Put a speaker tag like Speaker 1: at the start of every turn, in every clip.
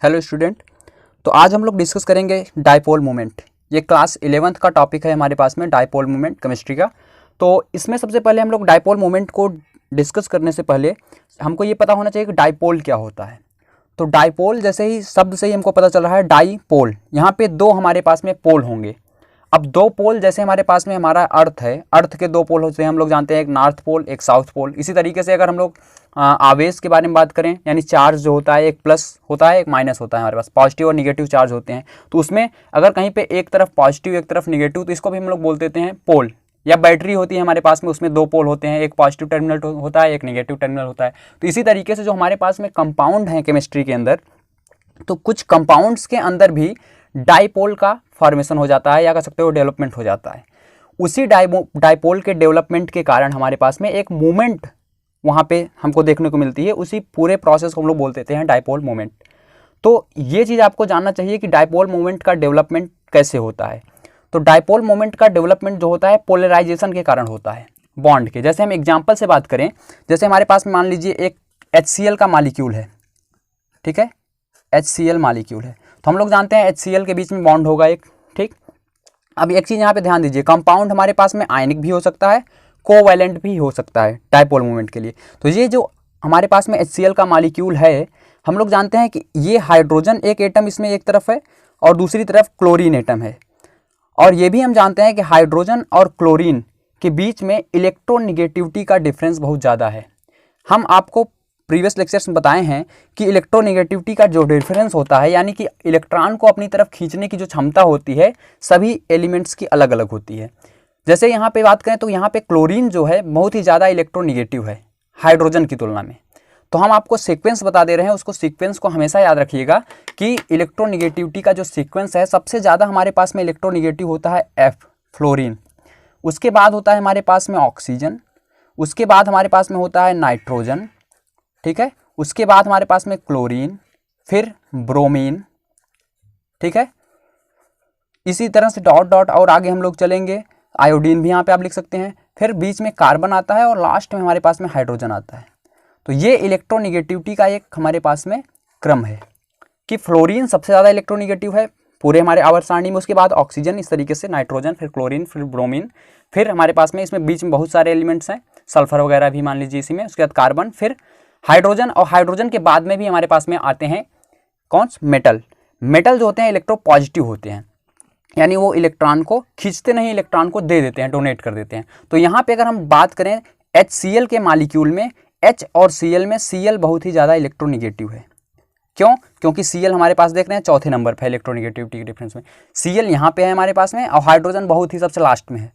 Speaker 1: Hello student. तो आज हम लोग डिस्कस करेंगे डाइपोल मोमेंट। ये क्लास 11th का टॉपिक है हमारे पास में, डाइपोल मोमेंट केमिस्ट्री का। तो इसमें सबसे पहले हम लोग डाइपोल मोमेंट को डिस्कस करने से पहले हमको ये पता होना चाहिए कि डाइपोल क्या होता है। तो डाइपोल जैसे ही शब्द से ही हमको पता चल रहा है डाइपोल, यहाँ पे दो हमारे पास में पोल होंगे। अब दो पोल जैसे हमारे पास में हमारा अर्थ है, अर्थ के दो पोल होते हैं, हम लोग जानते हैं एक नॉर्थ पोल एक साउथ पोल। इसी तरीके से अगर हम लोग आवेश के बारे में बात करें, यानी चार्ज जो होता है एक प्लस होता है एक माइनस होता है, हमारे पास पॉजिटिव और निगेटिव चार्ज होते हैं। तो उसमें अगर कहीं पे एक तरफ पॉजिटिव एक तरफ निगेटिव, तो इसको भी हम लोग बोल देते हैं पोल। या बैटरी होती है हमारे पास में, उसमें दो पोल होते हैं, एक पॉजिटिव टर्मिनल होता है एक निगेटिव टर्मिनल होता है। तो इसी तरीके से जो हमारे पास में कंपाउंड है केमिस्ट्री के अंदर, तो कुछ कंपाउंड्स के अंदर भी डाइपोल का फॉर्मेशन हो जाता है, या कह सकते हो डेवलपमेंट हो जाता है। उसी डाइपोल के डेवलपमेंट के कारण हमारे पास में एक मूवमेंट वहाँ पे हमको देखने को मिलती है। उसी पूरे प्रोसेस को हम लोग बोल देते हैं डाइपोल मोमेंट। तो ये चीज़ आपको जानना चाहिए कि डाइपोल मोमेंट का डेवलपमेंट कैसे होता है। तो डाइपोल मोमेंट का डेवलपमेंट जो होता है पोलराइजेशन के कारण होता है, बॉन्ड के। जैसे हम एग्जाम्पल से बात करें, जैसे हमारे पास में मान लीजिए एक HCl का मालिक्यूल है, ठीक है, HCl मालिक्यूल है। तो हम लोग जानते हैं HCl के बीच में बॉन्ड होगा एक, ठीक। अब एक चीज़ यहाँ पे ध्यान दीजिए, कंपाउंड हमारे पास में आयनिक भी हो सकता है, कोवैलेंट भी हो सकता है डाइपोल मोमेंट के लिए। तो ये जो हमारे पास में HCl का मालिक्यूल है, हम लोग जानते हैं कि ये हाइड्रोजन एक एटम इसमें एक तरफ है और दूसरी तरफ क्लोरीन एटम है। और ये भी हम जानते हैं कि हाइड्रोजन और क्लोरीन के बीच में इलेक्ट्रोनिगेटिविटी का डिफरेंस बहुत ज़्यादा है। हम आपको प्रीवियस लेक्चर्स में बताए हैं कि इलेक्ट्रोनिगेटिविटी का जो डिफरेंस होता है, यानी कि इलेक्ट्रॉन को अपनी तरफ खींचने की जो क्षमता होती है, सभी एलिमेंट्स की अलग अलग होती है। जैसे यहाँ पे बात करें तो यहाँ पे क्लोरीन जो है बहुत ही ज़्यादा इलेक्ट्रोनिगेटिव है हाइड्रोजन की तुलना में। तो हम आपको सीक्वेंस बता दे रहे हैं, उसको सीक्वेंस को हमेशा याद रखिएगा कि इलेक्ट्रोनिगेटिविटी का जो सीक्वेंस है, सबसे ज़्यादा हमारे पास में इलेक्ट्रोनिगेटिव होता है F फ्लोरीन, उसके बाद होता है हमारे पास में ऑक्सीजन, उसके बाद हमारे पास में होता है नाइट्रोजन, ठीक है, उसके बाद हमारे पास में क्लोरीन, फिर ब्रोमीन, ठीक है। इसी तरह से डॉट डॉट और आगे हम लोग चलेंगे, आयोडीन भी यहाँ पे आप लिख सकते हैं, फिर बीच में कार्बन आता है और लास्ट में हमारे पास में हाइड्रोजन आता है। तो ये इलेक्ट्रोनिगेटिविटी का एक हमारे पास में क्रम है कि फ्लोरीन सबसे ज़्यादा इलेक्ट्रोनिगेटिव है पूरे हमारे आवर्त सारणी में, उसके बाद ऑक्सीजन, इस तरीके से नाइट्रोजन, फिर क्लोरीन, फिर ब्रोमीन, फिर हमारे पास में इसमें बीच में बहुत सारे एलिमेंट्स हैं, सल्फर वगैरह भी मान लीजिए इसी में, उसके बाद कार्बन, फिर हाइड्रोजन, और हाइड्रोजन के बाद में भी हमारे पास में आते हैं कौन से मेटल। मेटल जो होते हैं इलेक्ट्रो पॉजिटिव होते हैं, यानी वो इलेक्ट्रॉन को खींचते नहीं, इलेक्ट्रॉन को दे देते हैं, डोनेट कर देते हैं। तो यहाँ पे अगर हम बात करें HCl के मालिक्यूल में, H और Cl में Cl बहुत ही ज़्यादा इलेक्ट्रोनिगेटिव है। क्यों? क्योंकि Cl हमारे पास देख रहे हैं चौथे नंबर पे इलेक्ट्रोनिगेटिविटी के डिफरेंस में, Cl यहाँ पे है हमारे पास में, और हाइड्रोजन बहुत ही सबसे लास्ट में है।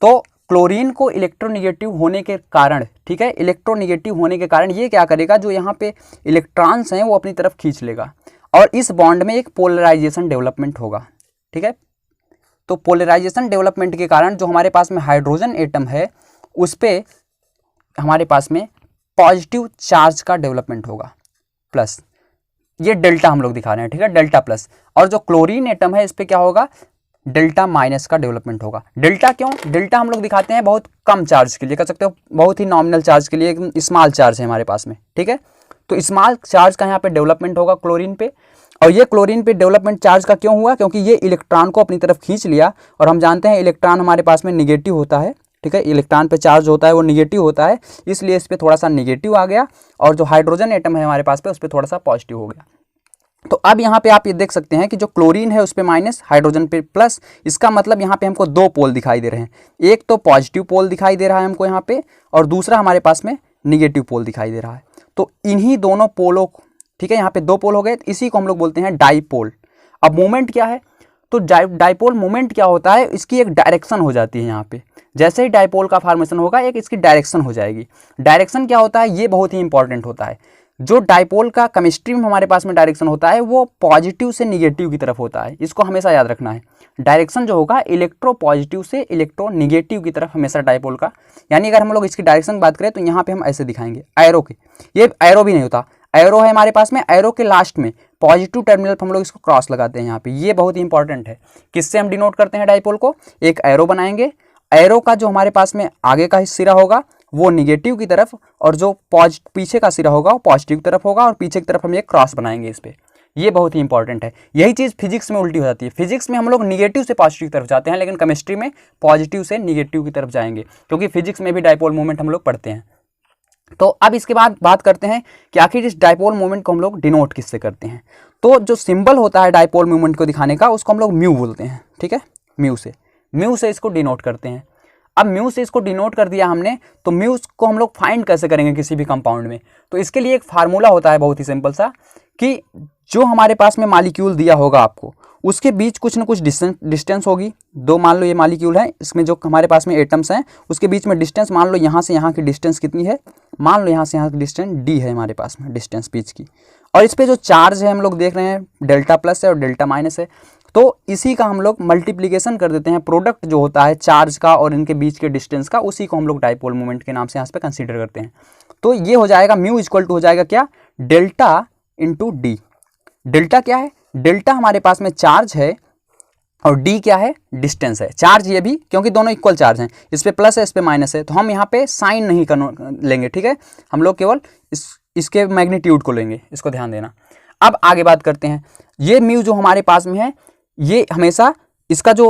Speaker 1: तो क्लोरीन को इलेक्ट्रोनिगेटिव होने के कारण, ठीक है, इलेक्ट्रोनिगेटिव होने के कारण ये क्या करेगा, जो यहाँ पे इलेक्ट्रॉन्स हैं वो अपनी तरफ खींच लेगा और इस बॉन्ड में एक पोलराइजेशन डेवलपमेंट होगा, ठीक है। तो पोलराइजेशन डेवलपमेंट के कारण जो हमारे पास में हाइड्रोजन एटम है, उस पर हमारे पास में पॉजिटिव चार्ज का डेवलपमेंट होगा, प्लस, ये डेल्टा हम लोग दिखा रहे हैं, ठीक है, डेल्टा प्लस। और जो क्लोरीन एटम है इस पर क्या होगा, डेल्टा माइनस का डेवलपमेंट होगा। डेल्टा क्यों? डेल्टा हम लोग दिखाते हैं बहुत कम चार्ज के लिए, कह सकते हो बहुत ही नॉमिनल चार्ज के लिए, एक स्मॉल चार्ज है हमारे पास में, ठीक है। तो स्मॉल चार्ज का यहाँ पे डेवलपमेंट होगा क्लोरीन पे। और ये क्लोरीन पे डेवलपमेंट चार्ज का क्यों हुआ? क्योंकि ये इलेक्ट्रॉन को अपनी तरफ खींच लिया, और हम जानते हैं इलेक्ट्रॉन हमारे पास में निगेटिव होता है, ठीक है, इलेक्ट्रॉन पे चार्ज होता है वो निगेटिव होता है, इसलिए इस पर थोड़ा सा निगेटिव आ गया, और जो हाइड्रोजन एटम है हमारे पास पे उस पर थोड़ा सा पॉजिटिव हो गया। तो अब यहाँ पे आप ये देख सकते हैं कि जो क्लोरीन है उस पे माइनस, हाइड्रोजन पे प्लस। इसका मतलब यहाँ पे हमको दो पोल दिखाई दे रहे हैं, एक तो पॉजिटिव पोल दिखाई दे रहा है हमको यहाँ पे, और दूसरा हमारे पास में निगेटिव पोल दिखाई दे रहा है। तो इन्हीं दोनों पोलों, ठीक है, यहाँ पे दो पोल हो गए, इसी को हम लोग बोलते हैं डाइपोल। अब मोमेंट क्या है? तो डाइपोल मोमेंट क्या होता है, इसकी एक डायरेक्शन हो जाती है यहाँ पे। जैसे ही डाइपोल का फॉर्मेशन होगा, एक इसकी डायरेक्शन हो जाएगी। डायरेक्शन क्या होता है, ये बहुत ही इंपॉर्टेंट होता है। जो डाइपोल का केमिस्ट्री में हमारे पास में डायरेक्शन होता है, वो पॉजिटिव से निगेटिव की तरफ होता है, इसको हमेशा याद रखना है। डायरेक्शन जो होगा इलेक्ट्रो पॉजिटिव से इलेक्ट्रो निगेटिव की तरफ हमेशा डाइपोल का। यानी अगर हम लोग इसकी डायरेक्शन की बात करें तो यहाँ पे हम ऐसे दिखाएंगे एरो के, ये एरो भी नहीं होता, एरो है हमारे पास में, एरो के लास्ट में पॉजिटिव टर्मिनल पर हम लोग इसको क्रॉस लगाते हैं यहाँ पे। ये बहुत ही इंपॉर्टेंट है। किससे हम डिनोट करते हैं डाइपोल को? एक एरो बनाएंगे, एरो का जो हमारे पास में आगे का सिरा होगा वो निगेटिव की तरफ, और जो पीछे का सिरा होगा वो पॉजिटिव की तरफ होगा, और पीछे की तरफ हम एक क्रॉस बनाएंगे इस पर। ये बहुत ही इंपॉर्टेंट है। यही चीज़ फिजिक्स में उल्टी हो जाती है। फिजिक्स में हम लोग निगेटिव से पॉजिटिव की तरफ जाते हैं, लेकिन केमिस्ट्री में पॉजिटिव से निगेटिव की तरफ जाएंगे, क्योंकि फिजिक्स में भी डायपोल मोमेंट हम लोग पढ़ते हैं। तो अब इसके बाद बात करते हैं कि आखिर इस डायपोल मोमेंट को हम लोग डिनोट किससे करते हैं। तो जो सिंबल होता है डायपोल मोमेंट को दिखाने का, उसको हम लोग म्यू बोलते हैं, ठीक है। म्यू से इसको डिनोट करते हैं। अब म्यू से इसको डिनोट कर दिया हमने, तो म्यू को हम लोग फाइंड कैसे करेंगे किसी भी कंपाउंड में। तो इसके लिए एक फार्मूला होता है बहुत ही सिंपल सा, कि जो हमारे पास में मॉलिक्यूल दिया होगा आपको, उसके बीच कुछ ना कुछ डिस्टेंस होगी। दो मान लो ये मॉलिक्यूल है, इसमें जो हमारे पास में एटम्स हैं उसके बीच में डिस्टेंस, मान लो यहाँ से यहाँ की डिस्टेंस कितनी है, मान लो यहाँ से यहाँ की डिस्टेंस डी है हमारे पास में डिस्टेंस बीच की। और इस पर जो चार्ज है हम लोग देख रहे हैं डेल्टा प्लस है और डेल्टा माइनस है। तो इसी का हम लोग मल्टीप्लिकेशन कर देते हैं, प्रोडक्ट जो होता है चार्ज का और इनके बीच के डिस्टेंस का, उसी को हम लोग डायपोल मोमेंट के नाम से यहाँ पे कंसीडर करते हैं। तो ये हो जाएगा म्यू इक्वल टू हो जाएगा क्या, डेल्टा इंटू डी। डेल्टा क्या है, डेल्टा हमारे पास में चार्ज है और डी क्या है, डिस्टेंस है। चार्ज ये भी, क्योंकि दोनों इक्वल चार्ज हैं, इस पे प्लस है इस पे माइनस है, तो हम यहाँ पे साइन नहीं लेंगे, ठीक है। हम लोग केवल इसके मैग्नीट्यूड को लेंगे, इसको ध्यान देना। अब आगे बात करते हैं, ये म्यू जो हमारे पास में है, ये हमेशा इसका जो,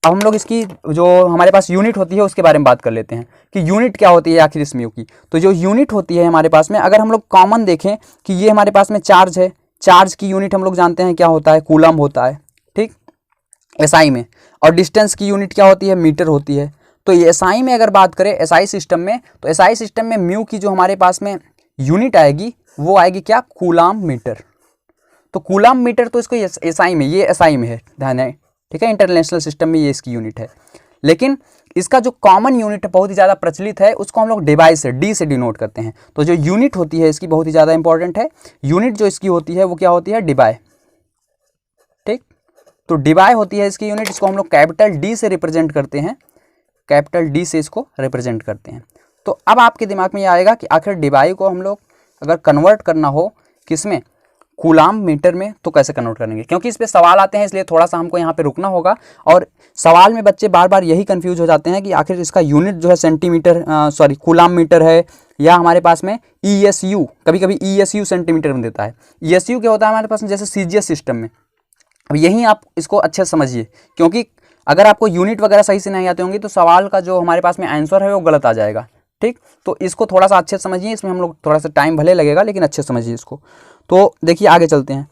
Speaker 1: अब हम लोग इसकी जो हमारे पास यूनिट होती है उसके बारे में बात कर लेते हैं कि यूनिट क्या होती है आखिर इस म्यू की। तो जो यूनिट होती है हमारे पास में, अगर हम लोग कॉमन देखें कि ये हमारे पास में चार्ज है, चार्ज की यूनिट हम लोग जानते हैं क्या होता है, कूलम होता है, ठीक, एसआई में। और डिस्टेंस की यूनिट क्या होती है, मीटर होती है। तो ये एसआई में अगर बात करें, एसआई सिस्टम में, तो एसआई सिस्टम में म्यू की जो हमारे पास में यूनिट आएगी वो आएगी क्या, कूलम मीटर। तो कूलम मीटर तो इसको एसआई में, ये एसआई में है, ध्यान है, ठीक है। इंटरनेशनल सिस्टम में ये इसकी यूनिट है। लेकिन इसका जो कॉमन यूनिट बहुत ही ज़्यादा प्रचलित है, उसको हम लोग डिवाइस से, डी से डिनोट करते हैं। तो जो यूनिट होती है इसकी बहुत ही ज़्यादा इंपॉर्टेंट है। यूनिट जो इसकी होती है वो क्या होती है, डिवाई, ठीक। तो डिवाई होती है इसकी यूनिट, इसको हम लोग कैपिटल डी से रिप्रेजेंट करते हैं, कैपिटल डी से इसको रिप्रेजेंट करते हैं। तो अब आपके दिमाग में ये आएगा कि आखिर डिवाई को हम लोग अगर कन्वर्ट करना हो किसमें, कूलम मीटर में, तो कैसे कन्वर्ट करेंगे, क्योंकि इस पे सवाल आते हैं, इसलिए थोड़ा सा हमको यहाँ पे रुकना होगा। और सवाल में बच्चे बार बार यही कंफ्यूज हो जाते हैं कि आखिर इसका यूनिट जो है सेंटीमीटर, सॉरी कूलम मीटर है, या हमारे पास में ESU, कभी कभी ESU सेंटीमीटर में देता है। ESU क्या होता है हमारे पास में, जैसे CGS सिस्टम में। अब यहीं आप इसको अच्छे से समझिए, क्योंकि अगर आपको यूनिट वगैरह सही से नहीं आते होंगे तो सवाल का जो हमारे पास में आंसर है वो गलत आ जाएगा, ठीक। तो इसको थोड़ा सा अच्छे से समझिए, इसमें हम लोग थोड़ा सा टाइम भले लगेगा लेकिन अच्छे से समझिए इसको। तो देखिए आगे चलते हैं।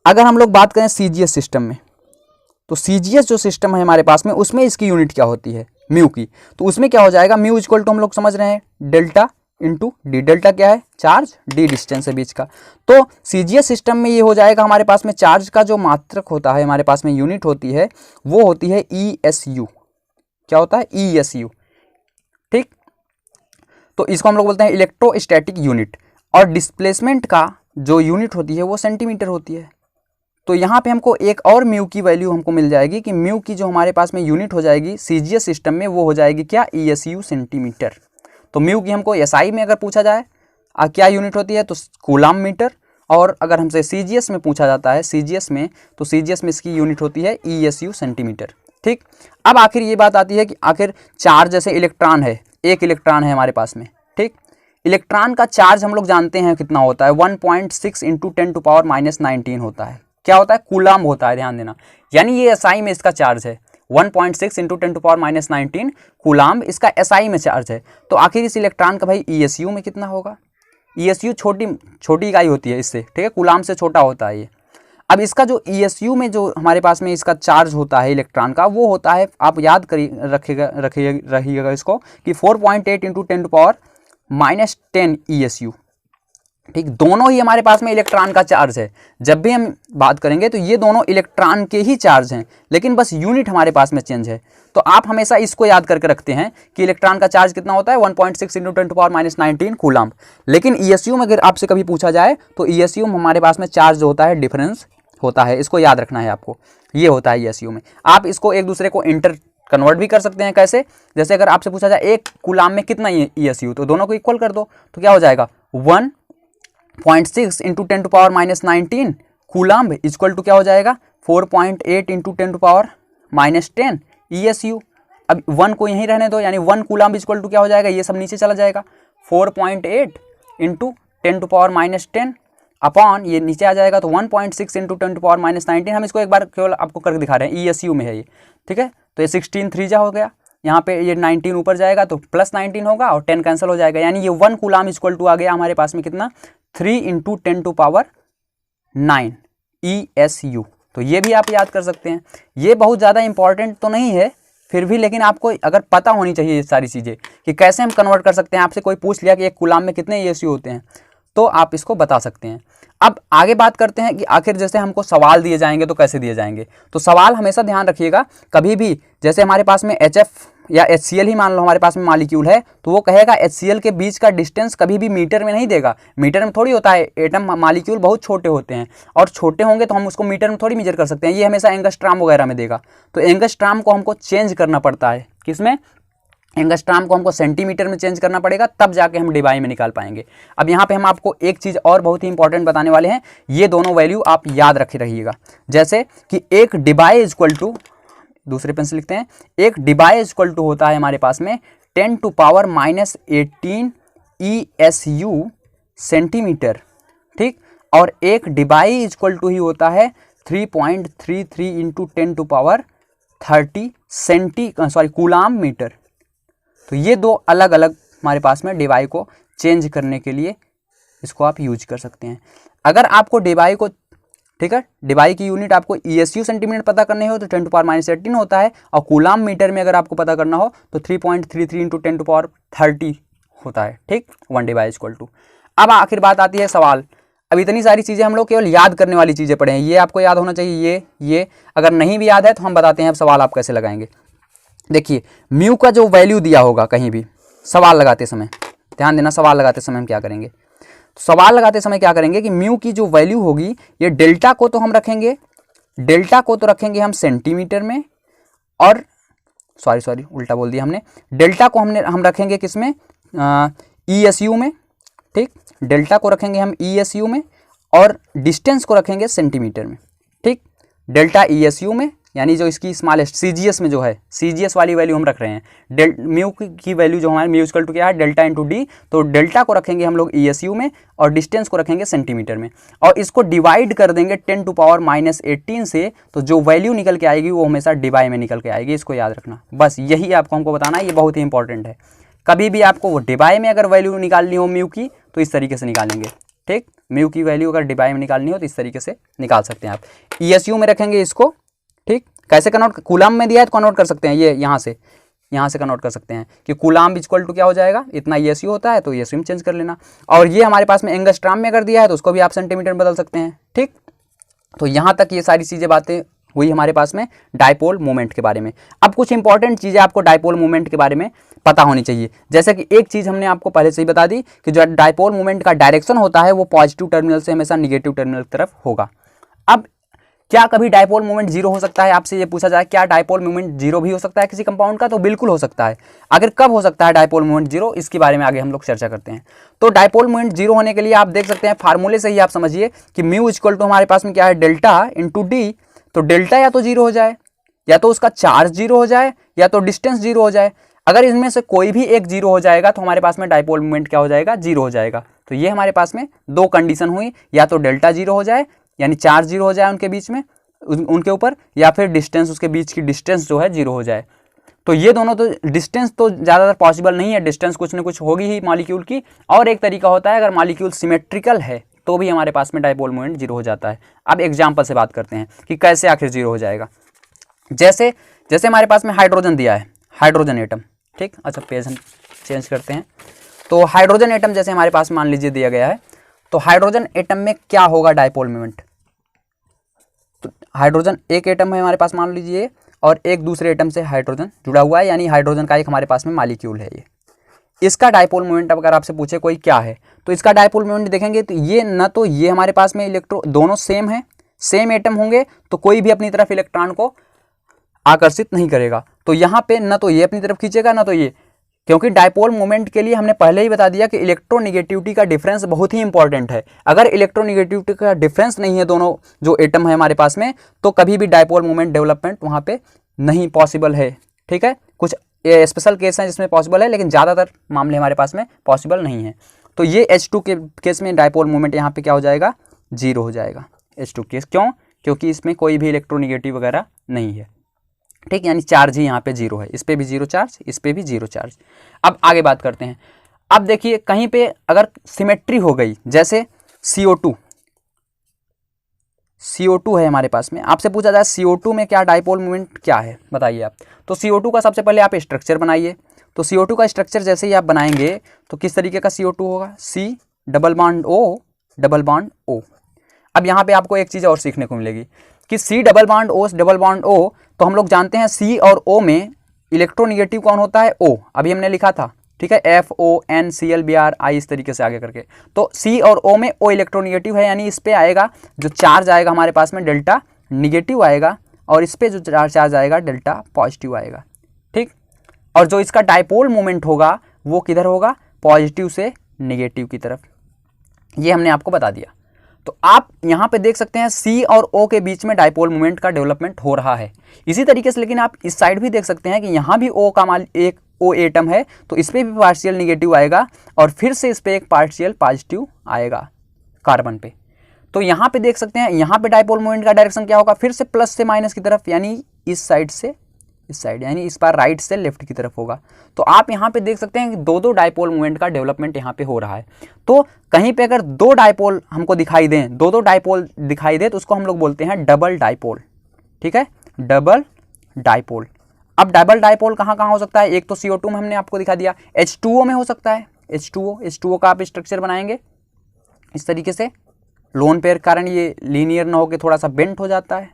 Speaker 1: अगर हम लोग बात करें CGS सिस्टम में, तो CGS जो सिस्टम है हमारे पास में, उसमें इसकी यूनिट क्या होती है, म्यू की। तो उसमें क्या हो जाएगा, म्यू इक्वल टू हम लोग समझ रहे हैं डेल्टा इंटू डी। डेल्टा क्या है, चार्ज, डी डिस्टेंस है बीच का। तो CGS सिस्टम में ये हो जाएगा हमारे पास में चार्ज का जो मात्रक होता है, हमारे पास में यूनिट होती है, वो होती है ESU। क्या होता है, ESU, ठीक। तो इसको हम लोग बोलते हैं इलेक्ट्रोस्टैटिक यूनिट। और डिस्प्लेसमेंट का जो यूनिट होती है वो सेंटीमीटर होती है। तो यहाँ पे हमको एक और म्यू की वैल्यू हमको मिल जाएगी कि म्यू की जो हमारे पास में यूनिट हो जाएगी CGS सिस्टम में, वो हो जाएगी क्या, ESU सेंटीमीटर। तो म्यू की हमको SI में अगर पूछा जाए क्या यूनिट होती है, तो कूलम मीटर। और अगर हमसे CGS में पूछा जाता है, CGS में, तो CGS में इसकी यूनिट होती है ESU सेंटीमीटर, ठीक। अब आखिर ये बात आती है कि आखिर चार्ज, जैसे इलेक्ट्रॉन है, एक इलेक्ट्रॉन है हमारे पास में, ठीक। इलेक्ट्रॉन का चार्ज हम लोग जानते हैं कितना होता है, 1.6 × 10⁻⁹ होता है। क्या होता है, कूलम होता है, ध्यान देना। यानी ये SI में इसका चार्ज है 1.6 × 10⁻⁹ कूलम, इसका SI में चार्ज है। तो आखिर इस इलेक्ट्रॉन का भाई ESU में कितना होगा। ESU छोटी इकाई होती है इससे, ठीक है, कूलम से छोटा होता है ये। अब इसका जो ESU में जो हमारे पास में इसका चार्ज होता है इलेक्ट्रॉन का, वो होता है, आप याद रखिएगा इसको, कि 4.8 × 10⁻⁻10 ESU, ठीक। दोनों ही हमारे पास में इलेक्ट्रॉन का चार्ज है। जब भी हम बात करेंगे तो ये दोनों इलेक्ट्रॉन के ही चार्ज हैं, लेकिन बस यूनिट हमारे पास में चेंज है। तो आप हमेशा इसको याद करके रखते हैं कि इलेक्ट्रॉन का चार्ज कितना होता है, 1.6 × 10⁻⁻19 कूलम। लेकिन ESU में अगर आपसे कभी पूछा जाए तो ESU में हमारे पास में चार्ज जो होता है डिफरेंस होता है, इसको याद रखना है आपको। ये होता है ESU में। आप इसको एक दूसरे को कन्वर्ट भी कर सकते हैं। कैसे, जैसे अगर आपसे पूछा जाए एक कूलम में कितना ESU, तो दोनों को इक्वल कर दो, तो क्या हो जाएगा, 1.6 × 10⁻⁻19 कूलम इक्वल टू क्या हो जाएगा, 4.8 × 10⁻⁻10 ESU। अब 1 को यहीं रहने दो, यानी 1 कूलम इक्वल टू क्या हो जाएगा, ये सब नीचे चला जाएगा, 4.8 × 10⁻⁻10। अपॉन ये नीचे आ जाएगा तो 1.6 इंटू 10⁻⁻19, हम इसको एक बार केवल आपको करके दिखा रहे हैं, ESU में है ये, ठीक है। तो ये 16 3 जा हो गया, यहाँ पे ये 19 ऊपर जाएगा तो प्लस 19 होगा और 10 कैंसिल हो जाएगा, यानी ये 1 कूलाम इक्वल टू आ गया हमारे पास में कितना 3 इंटू 10⁻9 ESU। तो ये भी आप याद कर सकते हैं। ये बहुत ज़्यादा इंपॉर्टेंट तो नहीं है फिर भी, लेकिन आपको अगर पता होनी चाहिए ये सारी चीज़ें कि कैसे हम कन्वर्ट कर सकते हैं। आपसे कोई पूछ लिया कि एक कूलाम में कितने ESU होते हैं तो आप इसको बता सकते हैं। अब आगे बात करते हैं कि आखिर जैसे हमको सवाल दिए जाएंगे तो कैसे दिए जाएंगे। तो सवाल हमेशा ध्यान रखिएगा, कभी भी जैसे हमारे पास में HF या HCl ही मान लो हमारे पास में मॉलिक्यूल है तो वो कहेगा HCl के बीच का डिस्टेंस कभी भी मीटर में नहीं देगा, मीटर में थोड़ी होता है। एटम मॉलिक्यूल बहुत छोटे होते हैं और छोटे होंगे तो हम उसको मीटर में थोड़ी मेजर कर सकते हैं, ये हमेशा एंगस्ट्राम वगैरह में देगा। तो एंगस्ट्राम को हमको चेंज करना पड़ता है, किसमें, एंगस्ट्राम को हमको सेंटीमीटर में चेंज करना पड़ेगा, तब जाके हम डिबाई में निकाल पाएंगे। अब यहाँ पे हम आपको एक चीज़ और बहुत ही इंपॉर्टेंट बताने वाले हैं, ये दोनों वैल्यू आप याद रखे रहिएगा। जैसे कि एक डिबाई इक्वल टू, दूसरे पेन से लिखते हैं, एक डिबाई इक्वल टू होता है हमारे पास में 10⁻⁻18 ESU सेंटीमीटर, ठीक। और एक डिबाई इक्वल टू ही होता है 3.33 इंटू 10⁻30 कूलाम मीटर। तो ये दो अलग अलग हमारे पास में डिबाई को चेंज करने के लिए इसको आप यूज कर सकते हैं। अगर आपको डिबाई को, ठीक है, डिबाई की यूनिट आपको ESU सेंटीमीटर पता करनी हो तो 10⁻18 होता है, और कूलाम मीटर में अगर आपको पता करना हो तो 3.33 इंटू 10⁻30 होता है, ठीक, 1 डिबाई इक्वल टू। अब आखिर बात आती है सवाल। अब इतनी सारी चीज़ें हम लोग केवल याद करने वाली चीज़ें पढ़े हैं, ये आपको याद होना चाहिए। ये अगर नहीं भी याद है तो हम बताते हैं अब सवाल आप कैसे लगाएंगे। देखिए म्यू का जो वैल्यू दिया होगा कहीं भी सवाल लगाते समय, ध्यान देना, सवाल लगाते समय हम क्या करेंगे, तो सवाल लगाते समय क्या करेंगे कि म्यू की जो वैल्यू होगी, ये डेल्टा को तो हम रखेंगे, डेल्टा को तो रखेंगे हम सेंटीमीटर में, और सॉरी उल्टा बोल दिया हमने, डेल्टा को हम रखेंगे किसमें, ESU में, ठीक, डेल्टा को रखेंगे हम ESU में और डिस्टेंस को रखेंगे सेंटीमीटर में, ठीक। डेल्टा ESU में, यानी जो इसकी स्मॉलेस्ट CGS में जो है, CGS वाली वैल्यू हम रख रहे हैं। म्यू की वैल्यू जो हमारे म्यू इक्वल टू क्या है, डेल्टा इंटू डी, तो डेल्टा को रखेंगे हम लोग ESU में और डिस्टेंस को रखेंगे सेंटीमीटर में, और इसको डिवाइड कर देंगे 10⁻⁻18 से, तो जो वैल्यू निकल के आएगी वो हमेशा डिबाई में निकल के आएगी, इसको याद रखना। बस यही आपको हमको बताना है, ये बहुत ही इंपॉर्टेंट है। कभी भी आपको वो डिबाई में अगर वैल्यू निकालनी हो म्यू की तो इस तरीके से निकालेंगे, ठीक। म्यू की वैल्यू अगर डिबाई में निकालनी हो तो इस तरीके से निकाल सकते हैं आप। ESU में रखेंगे इसको, ठीक। कैसे कन्वर्ट, कूलाम में दिया है तो कन्वर्ट कर सकते हैं, ये यहाँ से कन्वर्ट कर सकते हैं कि कूलाम इक्वल टू क्या हो जाएगा, इतना ESU होता है तो ESU में चेंज कर लेना। और ये हमारे पास में एंगस्ट्राम में अगर दिया है तो उसको भी आप सेंटीमीटर में बदल सकते हैं, ठीक। तो यहाँ तक ये सारी चीज़ें बातें हुई हमारे पास में डायपोल मोमेंट के बारे में। अब कुछ इंपॉर्टेंट चीज़ें आपको डायपोल मोमेंट के बारे में पता होनी चाहिए। जैसे कि एक चीज़ हमने आपको पहले से ही बता दी कि जो डायपोल मोमेंट का डायरेक्शन होता है वो पॉजिटिव टर्मिनल से हमेशा निगेटिव टर्मिनल की तरफ होगा। अब क्या कभी डायपोल मोमेंट जीरो हो सकता है, आपसे ये पूछा जाए क्या डायपोल मोमेंट जीरो भी हो सकता है किसी कंपाउंड का, तो बिल्कुल हो सकता है। अगर कब हो सकता है डायपोल मोमेंट जीरो, इसके बारे में आगे हम लोग चर्चा करते हैं। तो डायपोल मोमेंट जीरो होने के लिए आप देख सकते हैं फार्मूले से ही आप समझिए कि म्यू इक्वल टू हमारे पास में क्या है, डेल्टा इंटू डी। तो डेल्टा या तो जीरो हो जाए, या तो उसका चार्ज जीरो हो जाए, या तो डिस्टेंस जीरो हो जाए। अगर इनमें से कोई भी एक जीरो हो जाएगा तो हमारे पास में डायपोल मोमेंट क्या हो जाएगा, जीरो हो जाएगा। तो ये हमारे पास में दो कंडीशन हुई, या तो डेल्टा जीरो हो जाए यानी चार्ज जीरो हो जाए उनके बीच में, उनके ऊपर, या फिर डिस्टेंस, उसके बीच की डिस्टेंस जो है जीरो हो जाए। तो ये दोनों तो, डिस्टेंस तो ज़्यादातर पॉसिबल नहीं है, डिस्टेंस कुछ ना कुछ होगी ही मॉलिक्यूल की। और एक तरीका होता है अगर मॉलिक्यूल सिमेट्रिकल है तो भी हमारे पास में डायपोल मोमेंट जीरो हो जाता है। अब एग्जाम्पल से बात करते हैं कि कैसे आखिर जीरो हो जाएगा। जैसे जैसे हमारे पास में हाइड्रोजन दिया है, हाइड्रोजन एटम, ठीक। अच्छा पेज हम चेंज करते हैं। तो हाइड्रोजन एटम जैसे हमारे पास मान लीजिए दिया गया है, तो हाइड्रोजन एटम में क्या होगा डायपोल मोमेंट। तो हाइड्रोजन एक एटम है हमारे पास मान लीजिए, और एक दूसरे एटम से हाइड्रोजन जुड़ा हुआ है, यानी हाइड्रोजन का एक हमारे पास में मॉलिक्यूल है ये। इसका डायपोल मोमेंट अगर आपसे पूछे कोई क्या है, तो इसका डायपोल मोमेंट देखेंगे तो ये न तो ये हमारे पास में इलेक्ट्रॉन दोनों सेम है, सेम एटम होंगे तो कोई भी अपनी तरफ इलेक्ट्रॉन को आकर्षित नहीं करेगा। तो यहाँ पे न तो ये अपनी तरफ खींचेगा ना तो ये, क्योंकि डायपोल मोमेंट के लिए हमने पहले ही बता दिया कि इलेक्ट्रोनिगेटिविटी का डिफरेंस बहुत ही इंपॉर्टेंट है। अगर इलेक्ट्रोनिगेटिविटी का डिफरेंस नहीं है दोनों जो एटम है हमारे पास में, तो कभी भी डायपोल मोमेंट डेवलपमेंट वहाँ पे नहीं पॉसिबल है, ठीक है। कुछ स्पेशल केस हैं जिसमें पॉसिबल है, लेकिन ज़्यादातर मामले हमारे पास में पॉसिबल नहीं है। तो ये H2 के केस में डायपोल मोमेंट यहाँ पे क्या हो जाएगा, जीरो हो जाएगा H2 केस। क्यों? क्योंकि इसमें कोई भी इलेक्ट्रोनिगेटिव वगैरह नहीं है, ठीक, यानी चार्ज ही यहाँ पे जीरो है, इस पे भी जीरो चार्ज, इस पे भी जीरो चार्ज। अब आगे बात करते हैं। अब देखिए कहीं पे अगर सिमेट्री हो गई, जैसे CO2 है हमारे पास में, आपसे पूछा जाए CO2 में क्या डाइपोल मोमेंट क्या है, बताइए आप। तो CO2 का सबसे पहले आप स्ट्रक्चर बनाइए। तो CO2 का स्ट्रक्चर जैसे ही आप बनाएंगे तो किस तरीके का CO2 होगा, C double bond O double bond O। अब यहाँ पे आपको एक चीज़ और सीखने को मिलेगी कि C double bond O double bond O, तो हम लोग जानते हैं C और O में इलेक्ट्रोनिगेटिव कौन होता है, O, अभी हमने लिखा था, ठीक है, FONClBr, इस तरीके से आगे करके। तो C और O में O इलेक्ट्रोनिगेटिव है, यानी इस पे आएगा जो चार्ज आएगा हमारे पास में डेल्टा निगेटिव आएगा, और इस पे जो चार्ज आएगा डेल्टा पॉजिटिव आएगा, ठीक। और जो इसका डाइपोल मोमेंट होगा वो किधर होगा, पॉजिटिव से निगेटिव की तरफ, ये हमने आपको बता दिया। तो आप यहाँ पे देख सकते हैं C और O के बीच में डाइपोल मोमेंट का डेवलपमेंट हो रहा है। इसी तरीके से लेकिन आप इस साइड भी देख सकते हैं कि यहाँ भी O का मान एक O एटम है, तो इस पर भी पार्शियल निगेटिव आएगा और फिर से इस पर एक पार्शियल पॉजिटिव आएगा कार्बन पे। तो यहाँ पे देख सकते हैं यहाँ पे डाइपोल मोमेंट का डायरेक्शन क्या होगा, फिर से प्लस से माइनस की तरफ, यानी इस साइड से इस साइड, यानी इस बार राइट से लेफ्ट की तरफ होगा। तो आप यहाँ पे देख सकते हैं कि दो दो डाइपोल मोमेंट का डेवलपमेंट यहाँ पे हो रहा है। तो कहीं पे अगर दो डाइपोल हमको दिखाई दें, दो डाइपोल दिखाई दे, तो उसको हम लोग बोलते हैं डबल डाइपोल, ठीक है, डबल डाइपोल। अब डबल डाइपोल कहाँ कहाँ हो सकता है, एक तो CO2 में हमने आपको दिखा दिया, H2O में हो सकता है, H2O का आप स्ट्रक्चर बनाएंगे इस तरीके से, लोन पेयर के कारण ये लीनियर ना होकर थोड़ा सा बेंट हो जाता है,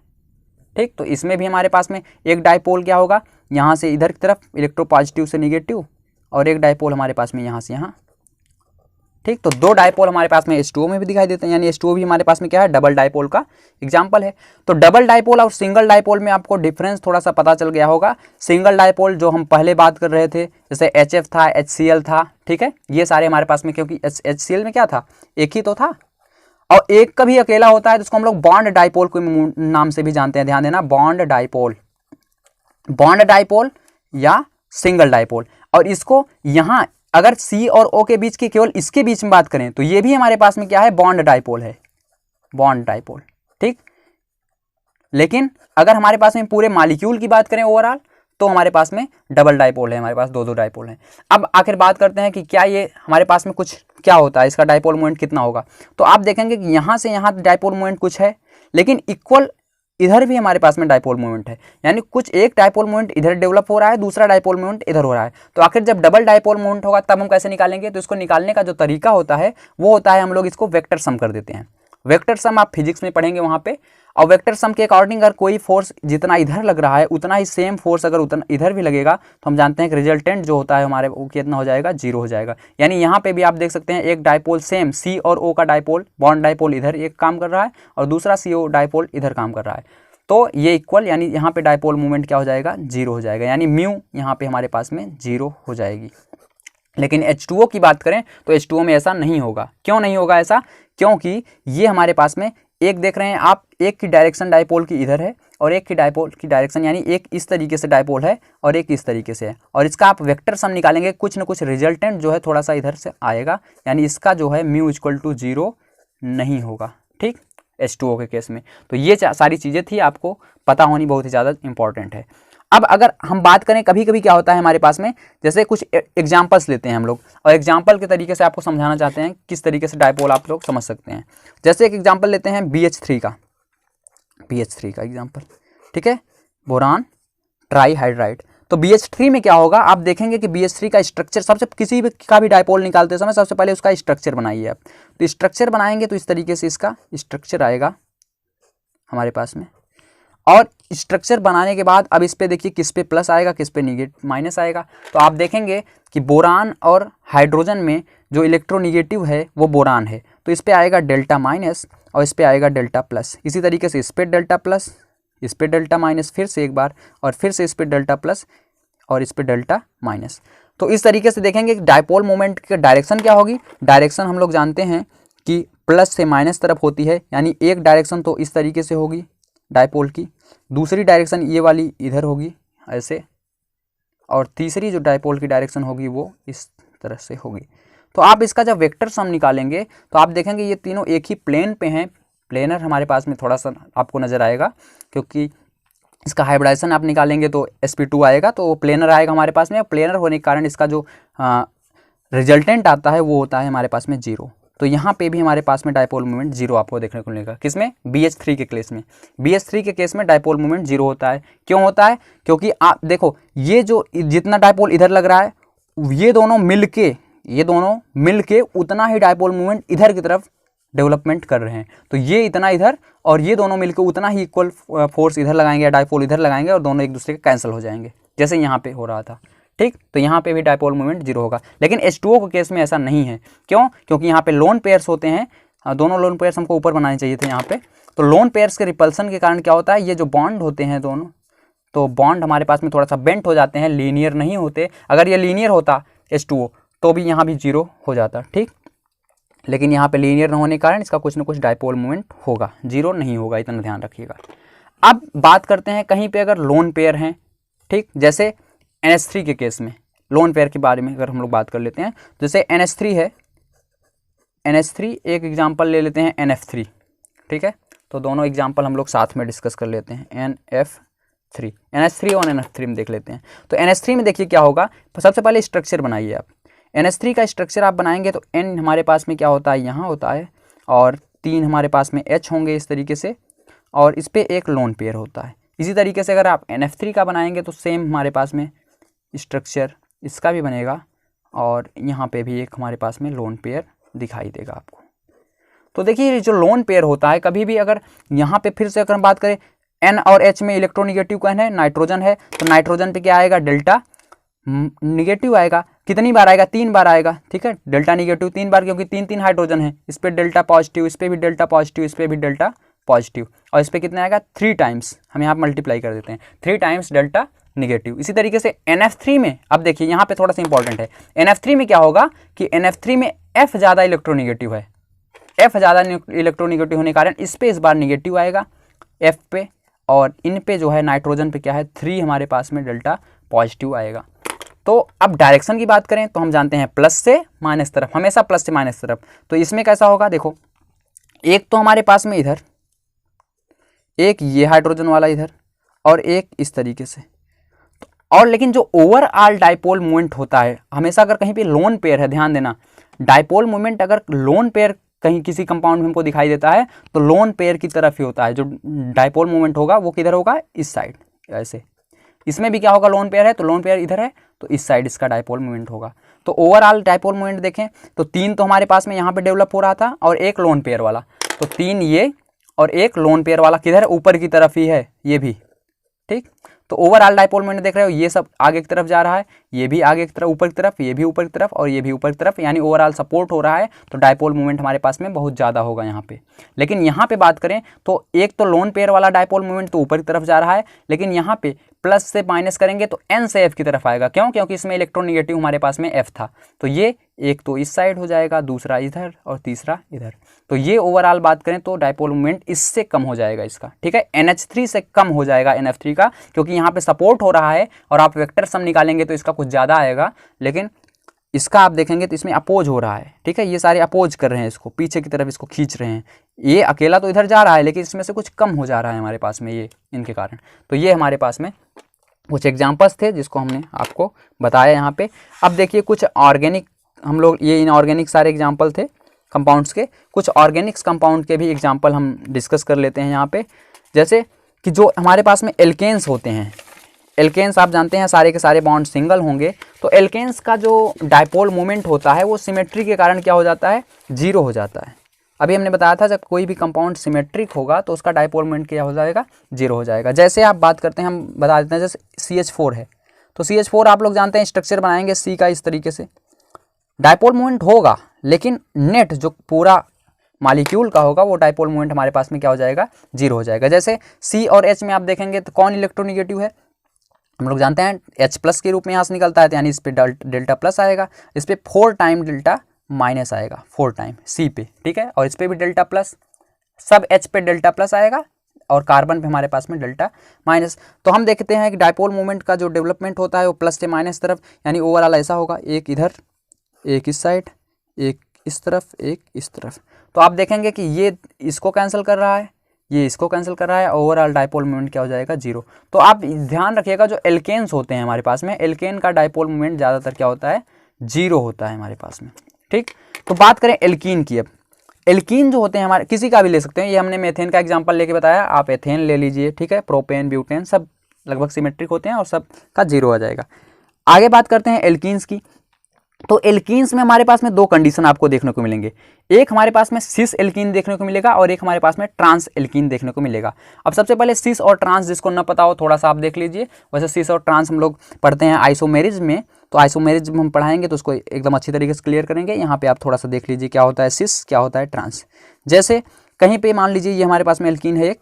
Speaker 1: ठीक। तो इसमें भी हमारे पास में एक डाइपोल क्या होगा, यहाँ से इधर की तरफ इलेक्ट्रोपॉजिटिव से निगेटिव, और एक डाइपोल हमारे पास में यहाँ से यहाँ, ठीक। तो दो डाइपोल हमारे पास में H2O में भी दिखाई देते हैं, यानी H2O भी हमारे पास में क्या है, डबल डाइपोल का एग्जाम्पल है। तो डबल डाइपोल और सिंगल डाइपोल में आपको डिफरेंस थोड़ा सा पता चल गया होगा। सिंगल डाइपोल जो हम पहले बात कर रहे थे, जैसे HF था, HCl था, ठीक है, ये सारे हमारे पास में, क्योंकि HCl में क्या था, एक ही तो था, और एक कभी अकेला होता है, तो उसको हम लोग बॉन्ड डाइपोल के नाम से भी जानते हैं, ध्यान देना, बॉन्ड डाइपोल या सिंगल डाइपोल। और इसको यहाँ अगर C और O के बीच की, केवल इसके बीच में बात करें, तो ये भी हमारे पास में क्या है, बॉन्ड डाइपोल है, बॉन्ड डाइपोल, ठीक। लेकिन अगर हमारे पास में पूरे मॉलिक्यूल की बात करें ओवरऑल, तो हमारे पास में डबल डाइपोल है, हमारे पास दो डाइपोल हैं। अब आखिर बात करते हैं कि क्या ये हमारे पास में कुछ क्या होता है, इसका डाइपोल मोमेंट कितना होगा। तो आप देखेंगे कि यहाँ से यहाँ डाइपोल मोमेंट कुछ है, लेकिन इक्वल इधर भी हमारे पास में डाइपोल मोमेंट है, यानी कुछ एक डाइपोल मोमेंट इधर डेवलप हो रहा है, दूसरा डाइपोल मोमेंट इधर हो रहा है। तो आखिर जब डबल डाइपोल मोमेंट होगा तब हम कैसे निकालेंगे, तो इसको निकालने का जो तरीका होता है वो होता है, हम लोग इसको वेक्टर सम कर देते हैं। वेक्टर सम आप फिजिक्स में पढ़ेंगे वहाँ पे, और वेक्टर सम के अकॉर्डिंग अगर कोई फोर्स जितना इधर लग रहा है उतना ही सेम फोर्स अगर उतना इधर भी लगेगा, तो हम जानते हैं कि रिजल्टेंट जो होता है हमारे वो कितना हो जाएगा, जीरो हो जाएगा। यानी यहाँ पे भी आप देख सकते हैं एक डाइपोल सेम C और O का डाइपोल, बॉन्ड डाइपोल इधर एक काम कर रहा है और दूसरा CO डाइपोल इधर काम कर रहा है, तो ये इक्वल, यानी यहाँ पे डाइपोल मूवमेंट क्या हो जाएगा, जीरो हो जाएगा, यानी म्यू यहाँ पे हमारे पास में जीरो हो जाएगी। लेकिन H2O की बात करें तो H2O में ऐसा नहीं होगा। क्यों नहीं होगा ऐसा, क्योंकि ये हमारे पास में एक देख रहे हैं आप, एक की डायरेक्शन डाइपोल की इधर है और एक की डाइपोल की डायरेक्शन, यानी एक इस तरीके से डाइपोल है और एक इस तरीके से है, और इसका आप वेक्टर सम निकालेंगे, कुछ ना कुछ रिजल्टेंट जो है थोड़ा सा इधर से आएगा, यानी इसका जो है म्यू इक्वल टू जीरो नहीं होगा, ठीक, H2O के केस में। तो ये सारी चीज़ें थी, आपको पता होनी बहुत ही ज़्यादा इंपॉर्टेंट है। अब अगर हम बात करें, कभी कभी क्या होता है हमारे पास में, जैसे कुछ एग्जांपल्स लेते हैं हम लोग, और एग्जांपल के तरीके से आपको समझाना चाहते हैं किस तरीके से डाइपोल आप लोग समझ सकते हैं। जैसे एक एग्जांपल लेते हैं BH3 का एग्जांपल, ठीक है, बोरान ट्राईहाइड्राइड। तो BH3 में क्या होगा, आप देखेंगे कि BH3 का स्ट्रक्चर, सबसे किसी भी का भी डाइपोल निकालते समय सबसे पहले उसका स्ट्रक्चर बनाइए आप। तो स्ट्रक्चर बनाएंगे तो इस तरीके से इसका स्ट्रक्चर आएगा हमारे पास में, और स्ट्रक्चर बनाने के बाद अब इस पे देखिए किस पे प्लस आएगा, किस पे माइनस आएगा। तो आप देखेंगे कि बोरान और हाइड्रोजन में जो इलेक्ट्रोनिगेटिव है वो बोरान है, तो इस पे आएगा डेल्टा माइनस और इस पे आएगा डेल्टा प्लस। इसी तरीके से इस पे डेल्टा प्लस, इस पे डेल्टा माइनस, फिर से एक बार, और फिर से इस पे डेल्टा प्लस और इस पे डेल्टा माइनस। तो इस तरीके से देखेंगे कि डाइपोल मोमेंट की डायरेक्शन क्या होगी। डायरेक्शन हम लोग जानते हैं कि प्लस से माइनस तरफ होती है, यानी एक डायरेक्शन तो इस तरीके से होगी डाइपोल की, दूसरी डायरेक्शन ये वाली इधर होगी ऐसे, और तीसरी जो डाइपोल की डायरेक्शन होगी वो इस तरह से होगी। तो आप इसका जब वेक्टर सम निकालेंगे तो आप देखेंगे ये तीनों एक ही प्लेन पे हैं, प्लेनर हमारे पास में थोड़ा सा आपको नज़र आएगा, क्योंकि इसका हाइब्रिडाइजेशन आप निकालेंगे तो sp2 आएगा, तो प्लेनर आएगा हमारे पास में। प्लेनर होने के कारण इसका जो रिजल्टेंट आता है वो होता है हमारे पास में 0। तो यहाँ पे भी हमारे पास में डायपोल मोमेंट 0 आपको देखने को मिलेगा। किसमें? BH3 के केस में। BH3 के केस में डायपोल मोमेंट 0 होता है। क्यों होता है? क्योंकि आप देखो, ये जो जितना डायपोल इधर लग रहा है, ये दोनों मिल के उतना ही डायपोल मोमेंट इधर की तरफ डेवलपमेंट कर रहे हैं। तो ये इतना इधर और ये दोनों मिलकर उतना ही इक्वल फोर्स इधर लगाएंगे, डायपोल इधर लगाएंगे और दोनों एक दूसरे के कैंसिल हो जाएंगे, जैसे यहाँ पे हो रहा था। ठीक, तो यहाँ पे भी डायपोल मोमेंट 0 होगा। लेकिन H2O के केस में ऐसा नहीं है। क्यों? क्योंकि यहाँ पे लोन पेयर्स होते हैं, दोनों लोन पेयर्स हमको ऊपर बनाने चाहिए थे यहाँ पे। तो लोन पेयर्स के रिपल्सन के कारण क्या होता है, ये जो बॉन्ड होते हैं दोनों, तो बॉन्ड हमारे पास में थोड़ा सा बेंट हो जाते हैं, लीनियर नहीं होते। अगर ये लीनियर होता H2O तो भी यहाँ भी 0 हो जाता। ठीक, लेकिन यहाँ पे लीनियर न होने के कारण इसका कुछ ना कुछ डायपोल मोमेंट होगा, 0 नहीं होगा, इतना ध्यान रखिएगा। अब बात करते हैं कहीं पे अगर लोन पेयर हैं, ठीक, जैसे NH3 के केस में लोन पेयर के बारे में अगर हम लोग बात कर लेते हैं, जैसे NH3 है, NH3 एक एग्जांपल ले लेते हैं NF3। ठीक है, तो दोनों एग्जांपल हम लोग साथ में डिस्कस कर लेते हैं। NH3 और NF3 में देख लेते हैं। तो NH3 में देखिए क्या होगा, तो सबसे पहले स्ट्रक्चर बनाइए आप। NH3 का स्ट्रक्चर आप बनाएंगे तो N हमारे पास में क्या होता है, यहाँ होता है, और 3 हमारे पास में H होंगे इस तरीके से, और इस पर एक लोन पेयर होता है। इसी तरीके से अगर आप NF3 का बनाएंगे तो सेम हमारे पास में स्ट्रक्चर इसका भी बनेगा, और यहाँ पे भी एक हमारे पास में लोन पेयर दिखाई देगा आपको। तो देखिए जो लोन पेयर होता है, कभी भी अगर यहाँ पे फिर से अगर हम बात करें N और H में इलेक्ट्रोनिगेटिव कौन है, नाइट्रोजन है, तो नाइट्रोजन पे क्या आएगा, डेल्टा निगेटिव आएगा। कितनी बार आएगा, 3 बार आएगा। ठीक है, डेल्टा निगेटिव 3 बार, क्योंकि 3 हाइड्रोजन है। इस पर डेल्टा पॉजिटिव, इस पर भी डेल्टा पॉजिटिव, इस पर भी डेल्टा पॉजिटिव, और इस पर कितना आएगा, 3 टाइम्स। हम यहाँ मल्टीप्लाई कर देते हैं, 3 टाइम्स डेल्टा निगेटिव। इसी तरीके से NF3 में, अब देखिए यहाँ पे थोड़ा सा इंपॉर्टेंट है, NF3 में क्या होगा कि NF3 में F ज़्यादा इलेक्ट्रोनिगेटिव है। F ज़्यादा इलेक्ट्रोनिगेटिव होने के कारण इस पे इस बार निगेटिव आएगा F पे, और इन पे जो है नाइट्रोजन पे क्या है, 3 हमारे पास में डेल्टा पॉजिटिव आएगा। तो अब डायरेक्शन की बात करें तो हम जानते हैं प्लस से माइनस तरफ, हमेशा प्लस से माइनस तरफ। तो इसमें कैसा होगा, देखो एक तो हमारे पास में इधर, एक ये हाइड्रोजन वाला इधर, और एक इस तरीके से। और लेकिन जो ओवरऑल डायपोल मोमेंट होता है, हमेशा अगर कहीं पे लोन पेयर है, ध्यान देना, डायपोल मोमेंट अगर लोन पेयर कहीं किसी कंपाउंड में हमको दिखाई देता है तो लोन पेयर की तरफ ही होता है। जो डायपोल मोमेंट होगा वो किधर होगा, इस साइड, ऐसे। इसमें भी क्या होगा, लोन पेयर है तो लोन पेयर इधर है तो इस साइड इसका डायपोल मोमेंट होगा। तो ओवरऑल डायपोल मोमेंट देखें तो 3 तो हमारे पास में यहाँ पे डेवलप हो रहा था, और एक लोन पेयर वाला, तो 3 ये और एक लोन पेयर वाला किधर, ऊपर की तरफ ही है ये भी। ठीक, तो ओवरऑल डायपोल मोमेंट देख रहे हो, ये सब आगे की तरफ जा रहा है, ये भी आगे की तरफ, ऊपर की तरफ, ये भी ऊपर की तरफ, और ये भी ऊपर की तरफ, यानी ओवरऑल सपोर्ट हो रहा है। तो डायपोल मोमेंट हमारे पास में बहुत ज़्यादा होगा यहाँ पे। लेकिन यहाँ पे बात करें तो एक तो लोन पेयर वाला डायपोल मोमेंट तो ऊपर की तरफ जा रहा है, लेकिन यहाँ पे प्लस से माइनस करेंगे तो N से F की तरफ आएगा। क्यों? क्योंकि इसमें इलेक्ट्रोनिगेटिव हमारे पास में F था। तो ये एक तो इस साइड हो जाएगा, दूसरा इधर और तीसरा इधर। तो ये ओवरऑल बात करें तो डायपोल मोमेंट इससे कम हो जाएगा इसका। ठीक है, NH3 से कम हो जाएगा NF3 का, क्योंकि यहाँ पे सपोर्ट हो रहा है, और आप वेक्टर सम निकालेंगे तो इसका कुछ ज़्यादा आएगा। लेकिन इसका आप देखेंगे तो इसमें अपोज हो रहा है। ठीक है, ये सारे अपोज कर रहे हैं, इसको पीछे की तरफ इसको खींच रहे हैं। ये अकेला तो इधर जा रहा है, लेकिन इसमें से कुछ कम हो जा रहा है हमारे पास में ये, इनके कारण। तो ये हमारे पास में कुछ एग्जाम्पल्स थे जिसको हमने आपको बताया यहाँ पे। अब देखिए कुछ ऑर्गेनिक, हम लोग ये इनऑर्गेनिक सारे एग्जाम्पल थे कंपाउंड्स के, कुछ ऑर्गेनिक्स कंपाउंड के भी एग्जाम्पल हम डिस्कस कर लेते हैं यहाँ पे। जैसे कि जो हमारे पास में एल्केन्स होते हैं, एल्केन्स आप जानते हैं सारे के सारे बॉन्ड सिंगल होंगे, तो एल्केन्स का जो डायपोल मोमेंट होता है वो सिमेट्री के कारण क्या हो जाता है, 0 हो जाता है। अभी हमने बताया था जब कोई भी कंपाउंड सिमेट्रिक होगा तो उसका डायपोल मोमेंट क्या हो जाएगा, 0 हो जाएगा। जैसे आप बात करते हैं, हम बता देते हैं, जैसे CH4 है, तो CH4 आप लोग जानते हैं स्ट्रक्चर बनाएंगे C का इस तरीके से, डायपोल मोमेंट होगा, लेकिन नेट जो पूरा मॉलिक्यूल का होगा वो डायपोल मोमेंट हमारे पास में क्या हो जाएगा, 0 हो जाएगा। जैसे C और H में आप देखेंगे तो कौन इलेक्ट्रोनिगेटिव है, हम लोग जानते हैं H प्लस के रूप में यहाँ से निकलता है, तो यानी इस पर डेल्टा प्लस आएगा, इस पर 4 टाइम डेल्टा माइनस आएगा, 4 टाइम C पे। ठीक है, और इस पर भी डेल्टा प्लस, सब H पे डेल्टा प्लस आएगा, और कार्बन पे हमारे पास में डेल्टा माइनस। तो हम देखते हैं कि डायपोल मोमेंट का जो डेवलपमेंट होता है वो प्लस से माइनस तरफ, यानी ओवरऑल ऐसा होगा, एक इधर, एक इस साइड, एक इस तरफ, एक इस तरफ। तो आप देखेंगे कि ये इसको कैंसिल कर रहा है, ये इसको कैंसिल कर रहा है, ओवरऑल डायपोल मोमेंट क्या हो जाएगा, 0। तो आप ध्यान रखिएगा जो एल्केन्स होते हैं हमारे पास में, एल्केन का डायपोल मोमेंट ज़्यादातर क्या होता है, 0 होता है हमारे पास में। ठीक, तो बात करें एल्कीन की। अब एल्कीन जो होते हैं हमारे, किसी का भी ले सकते हैं, ये हमने मेथेन का एग्जांपल लेके बताया, आप एथेन ले लीजिए। ठीक है, प्रोपेन, ब्यूटेन सब लगभग सिमेट्रिक होते हैं और सब का 0 आ जाएगा। आगे बात करते हैं एल्कीन्स की। तो एल्कीन्स में हमारे पास में 2 कंडीशन आपको देखने को मिलेंगे। एक हमारे पास में सिस एल्कीन देखने को मिलेगा और एक हमारे पास में ट्रांस एल्कीन देखने को मिलेगा। अब सबसे पहले सिस और ट्रांस, जिसको न पता हो थोड़ा सा आप देख लीजिए। वैसे सिस और ट्रांस हम लोग पढ़ते हैं आइसोमेरिज में, तो आइसोमेरिज में हम पढ़ाएंगे तो उसको एकदम अच्छी तरीके से क्लियर करेंगे। यहाँ पे आप थोड़ा सा देख लीजिए क्या होता है सिस, क्या होता है ट्रांस। जैसे कहीं पे मान लीजिए ये हमारे पास में एल्कीन है एक,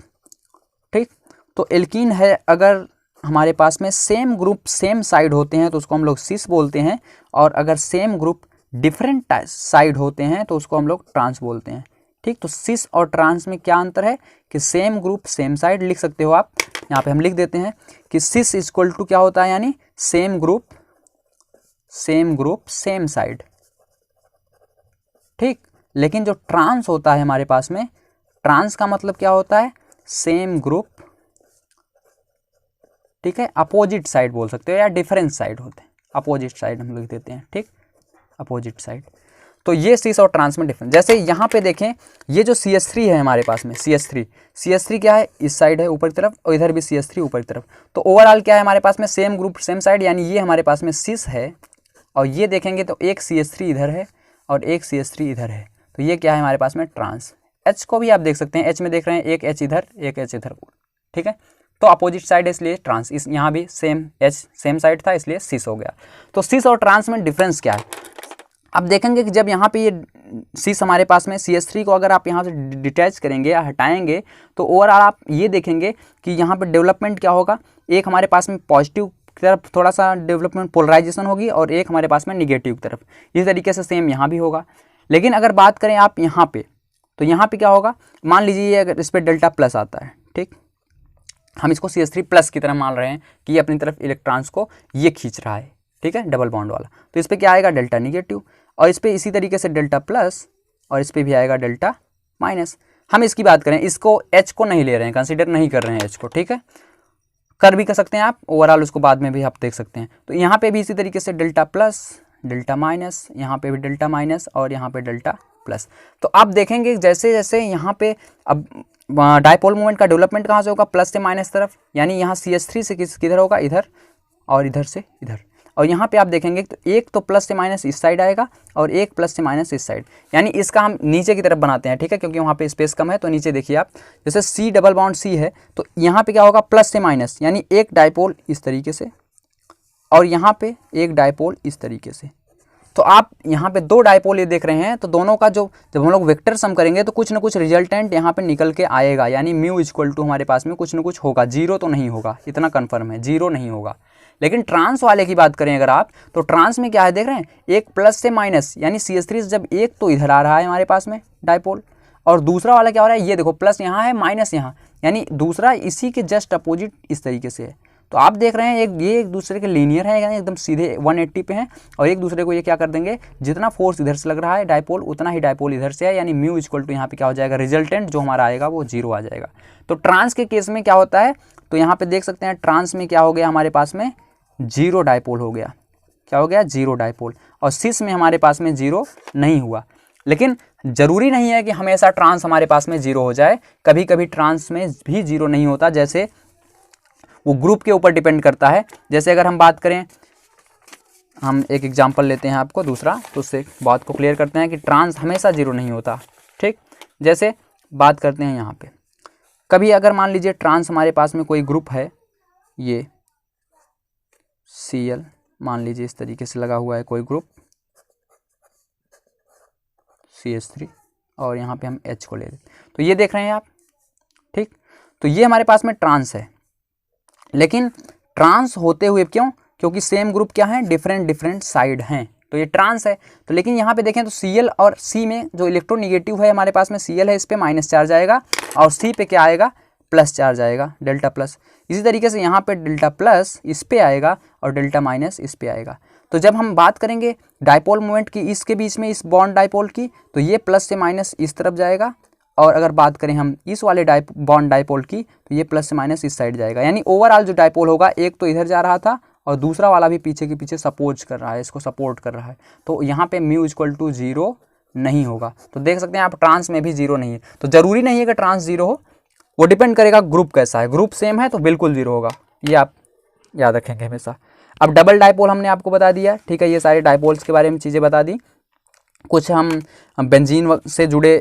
Speaker 1: ठीक, तो एल्कीन है, अगर हमारे पास में सेम ग्रुप सेम साइड होते हैं तो उसको हम लोग सिस बोलते हैं, और अगर सेम ग्रुप डिफरेंट साइड होते हैं तो उसको हम लोग ट्रांस बोलते हैं। ठीक, तो सिस और ट्रांस में क्या अंतर है कि सेम ग्रुप सेम साइड लिख सकते हो आप। यहाँ पे हम लिख देते हैं कि सिस इक्वल टू क्या होता है, यानी सेम ग्रुप सेम साइड। ठीक, लेकिन जो ट्रांस होता है हमारे पास में, ट्रांस का मतलब क्या होता है, सेम ग्रुप, ठीक है, अपोजिट साइड बोल सकते हो या डिफरेंट साइड होते हैं, अपोजिट साइड हम लिख देते हैं। ठीक, अपोजिट साइड। तो ये सिस और ट्रांस में डिफरेंस। जैसे यहाँ पे देखें, ये जो CH3 है हमारे पास में, CH3 क्या है, इस साइड है ऊपर की तरफ, और इधर भी CH3 ऊपर की तरफ। तो ओवरऑल क्या है हमारे पास में, सेम ग्रुप सेम साइड, यानी ये हमारे पास में सिस है, और ये देखेंगे तो एक CH3 इधर है और एक CH3 इधर है, तो ये क्या है हमारे पास में, ट्रांस। H को भी आप देख सकते हैं, H में देख रहे हैं एक H इधर, एक H इधर। ठीक है, तो अपोजिट साइड है इसलिए ट्रांस। इस यहाँ भी सेम H सेम साइड था इसलिए सिस हो गया। तो सिस और ट्रांस में डिफरेंस क्या है, अब देखेंगे कि जब यहाँ पे ये सिस हमारे पास में CH3 को अगर आप यहाँ से डिटैच करेंगे या हटाएंगे तो ओवरऑल आप ये देखेंगे कि यहाँ पे डेवलपमेंट क्या होगा, एक हमारे पास में पॉजिटिव की तरफ थोड़ा सा डेवलपमेंट पोलराइजेशन होगी और एक हमारे पास में निगेटिव की तरफ। इसी तरीके से सेम यहाँ भी होगा। लेकिन अगर बात करें आप यहाँ पे, तो यहाँ पे क्या होगा, मान लीजिए अगर इस पर डेल्टा प्लस आता है, ठीक, हम इसको CH3 प्लस की तरह मान रहे हैं कि ये अपनी तरफ इलेक्ट्रॉन्स को ये खींच रहा है, ठीक है, डबल बॉन्ड वाला। तो इस पर क्या आएगा, डेल्टा निगेटिव, और इस पर इसी तरीके से डेल्टा प्लस, और इस पर भी आएगा डेल्टा माइनस। हम इसकी बात करें, इसको H को नहीं ले रहे हैं, कंसिडर नहीं कर रहे हैं H को, ठीक है, कर भी कर सकते हैं आप, ओवरऑल उसको बाद में भी आप देख सकते हैं। तो यहाँ पे भी इसी तरीके से डेल्टा प्लस, डेल्टा माइनस, यहाँ पे भी डेल्टा माइनस और यहाँ पे डेल्टा प्लस। तो आप देखेंगे जैसे जैसे यहाँ पे अब डायपोल मोमेंट का डेवलपमेंट कहाँ से होगा, प्लस से माइनस तरफ, यानी यहाँ CH3 से किधर होगा, इधर, और इधर से इधर। और यहाँ पे आप देखेंगे तो एक तो प्लस से माइनस इस साइड आएगा और एक प्लस से माइनस इस साइड, यानी इसका हम नीचे की तरफ बनाते हैं, ठीक है, क्योंकि वहाँ पे स्पेस कम है। तो नीचे देखिए आप, जैसे C डबल बॉन्ड C है तो यहाँ पे क्या होगा, प्लस से माइनस, यानी एक डायपोल इस तरीके से और यहाँ पे एक डायपोल इस तरीके से। तो आप यहाँ पे 2 डायपोल ये देख रहे हैं, तो दोनों का जो जब हम लोग वेक्टर सम करेंगे तो कुछ ना कुछ रिजल्टेंट यहाँ पे निकल के आएगा, यानी म्यू इक्वल टू हमारे पास में कुछ ना कुछ होगा, 0 तो नहीं होगा, इतना कन्फर्म है, 0 नहीं होगा। लेकिन ट्रांस वाले की बात करें अगर आप, तो ट्रांस में क्या है देख रहे हैं, एक प्लस से माइनस, यानी CH3 से जब एक तो इधर आ रहा है हमारे पास में डायपोल, और दूसरा वाला क्या हो रहा है, ये देखो प्लस यहाँ है माइनस यहाँ, यानी दूसरा इसी के जस्ट अपोजिट इस तरीके से है। तो आप देख रहे हैं ये एक दूसरे के लीनियर है, यानी एकदम सीधे 180 पे हैं, और एक दूसरे को ये क्या कर देंगे, जितना फोर्स इधर से लग रहा है डायपोल उतना ही डायपोल इधर से है, यानी म्यू इक्वल टू यहाँ पे क्या हो जाएगा, रिजल्टेंट जो हमारा आएगा वो 0 आ जाएगा। तो ट्रांस के केस में क्या होता है, तो यहाँ पे देख सकते हैं ट्रांस में क्या हो गया, हमारे पास में 0 डायपोल हो गया, क्या हो गया, 0 डायपोल, और सिस में हमारे पास में 0 नहीं हुआ। लेकिन जरूरी नहीं है कि हमेशा ट्रांस हमारे पास में 0 हो जाए, कभी कभी ट्रांस में भी 0 नहीं होता, जैसे वो ग्रुप के ऊपर डिपेंड करता है। जैसे अगर हम बात करें, हम एक एग्जांपल लेते हैं आपको दूसरा, तो उससे बात को क्लियर करते हैं कि ट्रांस हमेशा 0 नहीं होता, ठीक। जैसे बात करते हैं यहाँ पे, कभी अगर मान लीजिए ट्रांस हमारे पास में कोई ग्रुप है, ये Cl मान लीजिए इस तरीके से लगा हुआ है कोई ग्रुप CH3, और यहाँ पे हम H को ले लें, तो ये देख रहे हैं आप, ठीक। तो ये हमारे पास में ट्रांस है, लेकिन ट्रांस होते हुए क्यों, क्योंकि सेम ग्रुप क्या है, डिफरेंट साइड हैं, तो ये ट्रांस है। तो लेकिन यहाँ पे देखें तो Cl और C में जो इलेक्ट्रोनिगेटिव है हमारे पास में, Cl है, इस पे माइनस चार्ज आएगा और C पे क्या आएगा, प्लस चार्ज आएगा, डेल्टा प्लस। इसी तरीके से यहाँ पे डेल्टा प्लस इस पे आएगा और डेल्टा माइनस इस पे आएगा। तो जब हम बात करेंगे डायपोल मोमेंट की इसके बीच में इस बॉन्ड डायपोल की, तो ये प्लस से माइनस इस तरफ जाएगा, और अगर बात करें हम इस वाले बॉन्ड डायपोल की तो ये प्लस से माइनस इस साइड जाएगा। यानी ओवरऑल जो डायपोल होगा एक तो इधर जा रहा था और दूसरा वाला भी पीछे के पीछे सपोर्ट कर रहा है, इसको सपोर्ट कर रहा है। तो यहाँ पे म्यू इक्वल टू 0 नहीं होगा। तो देख सकते हैं आप ट्रांस में भी 0 नहीं है। तो ज़रूरी नहीं है कि ट्रांस 0 हो, वो डिपेंड करेगा ग्रुप कैसा है। ग्रुप सेम है तो बिल्कुल 0 होगा, ये आप याद रखेंगे हमेशा। अब डबल डायपोल हमने आपको बता दिया, ठीक है। ये सारे डायपोल्स के बारे में चीज़ें बता दी। कुछ हम बेंजीन से जुड़े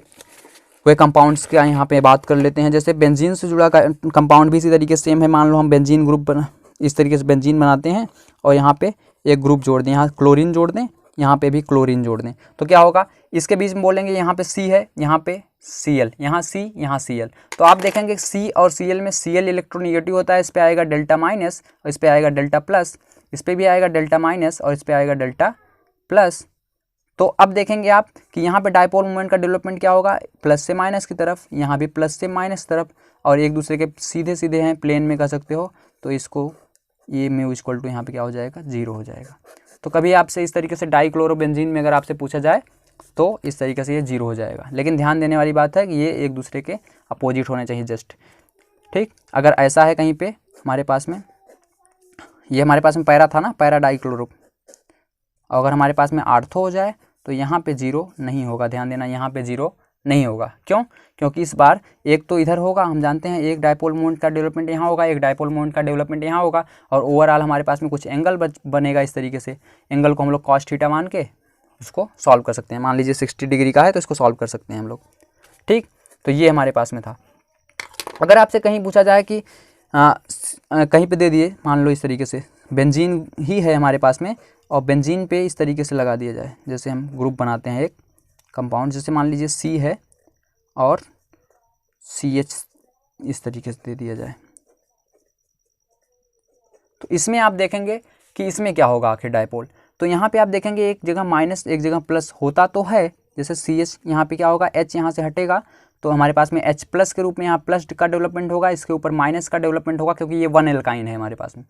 Speaker 1: हुए कंपाउंड्स का यहाँ पे बात कर लेते हैं। जैसे बेंजीन से जुड़ा कंपाउंड भी इसी तरीके से सेम है। मान लो हम बेंजीन ग्रुप इस तरीके से बेंजीन बनाते हैं और यहाँ पे एक ग्रुप जोड़ दें, यहाँ क्लोरीन जोड़ दें, यहाँ पे भी क्लोरीन जोड़ दें, तो क्या होगा, इसके बीच में बोलेंगे यहाँ पे C है, यहाँ पे Cl, यहाँ C, यहाँ Cl। तो आप देखेंगे C और Cl में Cl इलेक्ट्रोनिगेटिव होता है, इस पे आएगा डेल्टा माइनस और इस पे आएगा डेल्टा प्लस, इस पे भी आएगा डेल्टा माइनस और इस पे आएगा डेल्टा प्लस। तो अब देखेंगे आप कि यहाँ पे डायपोल मोमेंट का डेवलपमेंट क्या होगा, प्लस से माइनस की तरफ, यहाँ भी प्लस से माइनस तरफ, और एक दूसरे के सीधे सीधे हैं, प्लेन में कह सकते हो। तो इसको ये म्यू इक्वल टू यहाँ पे क्या हो जाएगा, 0 हो जाएगा। तो कभी आपसे इस तरीके से डाइक्लोरोबेंजीन में अगर आपसे पूछा जाए तो इस तरीके से ये 0 हो जाएगा। लेकिन ध्यान देने वाली बात है कि ये एक दूसरे के अपोजिट होने चाहिए जस्ट, ठीक। अगर ऐसा है कहीं पे हमारे पास में, ये हमारे पास में पैरा था ना, पैरा डाइक्लोरो, और अगर हमारे पास में आर्थो हो जाए तो यहाँ पे 0 नहीं होगा। ध्यान देना, यहाँ पे 0 नहीं होगा। क्यों? क्योंकि इस बार एक तो इधर होगा, हम जानते हैं एक डायपोल मोमेंट का डेवलपमेंट यहाँ होगा, एक डायपोल मोमेंट का डेवलपमेंट यहाँ होगा, और ओवरऑल हमारे पास में कुछ एंगल बनेगा इस तरीके से। एंगल को हम लोग कॉस थीटा मान के उसको सॉल्व कर सकते हैं। मान लीजिए 60 डिग्री का है तो इसको सॉल्व कर सकते हैं हम लोग, ठीक। तो ये हमारे पास में था। अगर आपसे कहीं पूछा जाए कि कहीं पे दे दिए, मान लो इस तरीके से बेंजीन ही है हमारे पास में, और बेंजीन पे इस तरीके से लगा दिया जाए, जैसे हम ग्रुप बनाते हैं एक कंपाउंड, जैसे मान लीजिए C है और CH इस तरीके से दे दिया जाए, तो इसमें आप देखेंगे कि इसमें क्या होगा आखिर डायपोल। तो यहाँ पे आप देखेंगे एक जगह माइनस एक जगह प्लस होता तो है, जैसे CH यहाँ पे क्या होगा, H यहाँ से हटेगा तो हमारे पास में H प्लस के रूप में यहाँ प्लस का डेवलपमेंट होगा, इसके ऊपर माइनस का डेवलपमेंट होगा, क्योंकि ये 1 एल्काइन है हमारे पास में,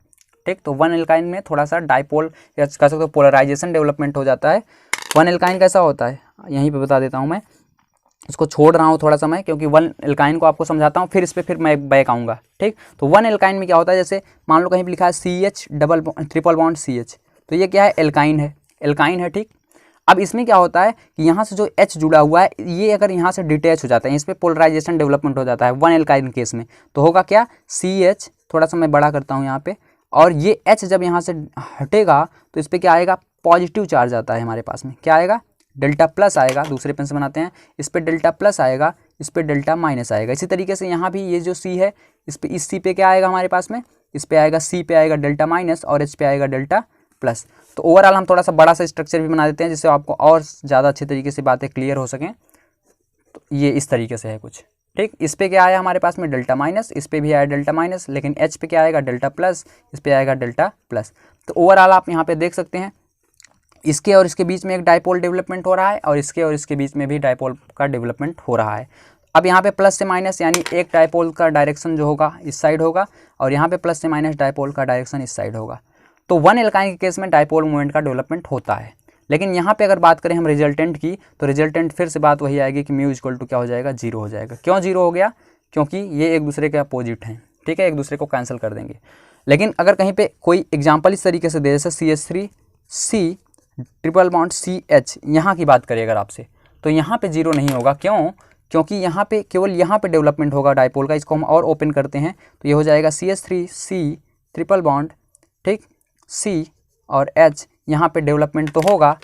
Speaker 1: ठीक। तो 1 एल्काइन में थोड़ा सा डायपोल या कह सकते हो पोलराइजेशन डेवलपमेंट हो जाता है। 1 एल्काइन कैसा होता है यहीं पे बता देता हूँ मैं, इसको छोड़ रहा हूँ थोड़ा समय, क्योंकि 1 एल्काइन को आपको समझाता हूँ, फिर इस पर फिर मैं बैक आऊँगा, ठीक। तो 1 एल्काइन में क्या होता है, जैसे मान लो कहीं पे लिखा है CH ट्रिपल बॉन्ड CH, तो ये क्या है, एल्काइन है, एल्काइन है, ठीक। अब इसमें क्या होता है कि यहाँ से जो H जुड़ा हुआ है, ये अगर यहाँ से डिटैच हो जाता है, इस पर पोलराइजेशन डेवलपमेंट हो जाता है 1 एल्काइन केस में, तो होगा क्या, CH, थोड़ा सा मैं बड़ा करता हूँ यहाँ पे, और ये H जब यहाँ से हटेगा तो इस पर क्या आएगा, पॉजिटिव चार्ज आता है हमारे पास में, क्या आएगा, डेल्टा प्लस आएगा। दूसरे पेन से बनाते हैं, इस पर डेल्टा प्लस आएगा, इस पर डेल्टा माइनस आएगा। इसी तरीके से यहाँ भी ये जो C है, इस C पे क्या आएगा हमारे पास में, इस पे आएगा C पे आएगा डेल्टा माइनस और H पे आएगा डेल्टा प्लस। तो ओवरऑल हम थोड़ा सा बड़ा सा स्ट्रक्चर भी बना देते हैं जिससे आपको और ज़्यादा अच्छे तरीके से बातें क्लियर हो सकें। तो ये इस तरीके से है कुछ, ठीक। इस पे क्या आया हमारे पास में, डेल्टा माइनस, इस पे भी आया डेल्टा माइनस, लेकिन H पे क्या आएगा, डेल्टा प्लस, इस पे आएगा डेल्टा प्लस। तो ओवरऑल आप यहाँ पे देख सकते हैं इसके और इसके बीच में एक डायपोल डेवलपमेंट हो रहा है, और इसके और इसके बीच में भी डायपोल का डेवलपमेंट हो रहा है। अब यहाँ पे प्लस से माइनस, यानी एक डायपोल का डायरेक्शन जो होगा इस साइड होगा, और यहाँ पे प्लस से माइनस डायपोल का डायरेक्शन इस साइड होगा। तो 1 एल्काइन के केस में डायपोल मोमेंट का डेवलपमेंट होता है। लेकिन यहाँ पे अगर बात करें हम रिजल्टेंट की, तो रिजल्टेंट फिर से बात वही आएगी कि म्यू इक्वल टू क्या हो जाएगा, 0 हो जाएगा। क्यों 0 हो गया, क्योंकि ये एक दूसरे के अपोजिट हैं, ठीक है, एक दूसरे को कैंसिल कर देंगे। लेकिन अगर कहीं पे कोई एग्जांपल इस तरीके से दे, जैसे CH3C ट्रिपल बॉन्ड CH, यहाँ की बात करें अगर आपसे, तो यहाँ पे 0 नहीं होगा। क्यों? क्योंकि यहाँ पे केवल यहाँ पे डेवलपमेंट होगा डायपोल का। इसको हम और ओपन करते हैं तो ये हो जाएगा CH3C ट्रिपल बॉन्ड, ठीक, C और H, यहाँ पे डेवलपमेंट तो होगा,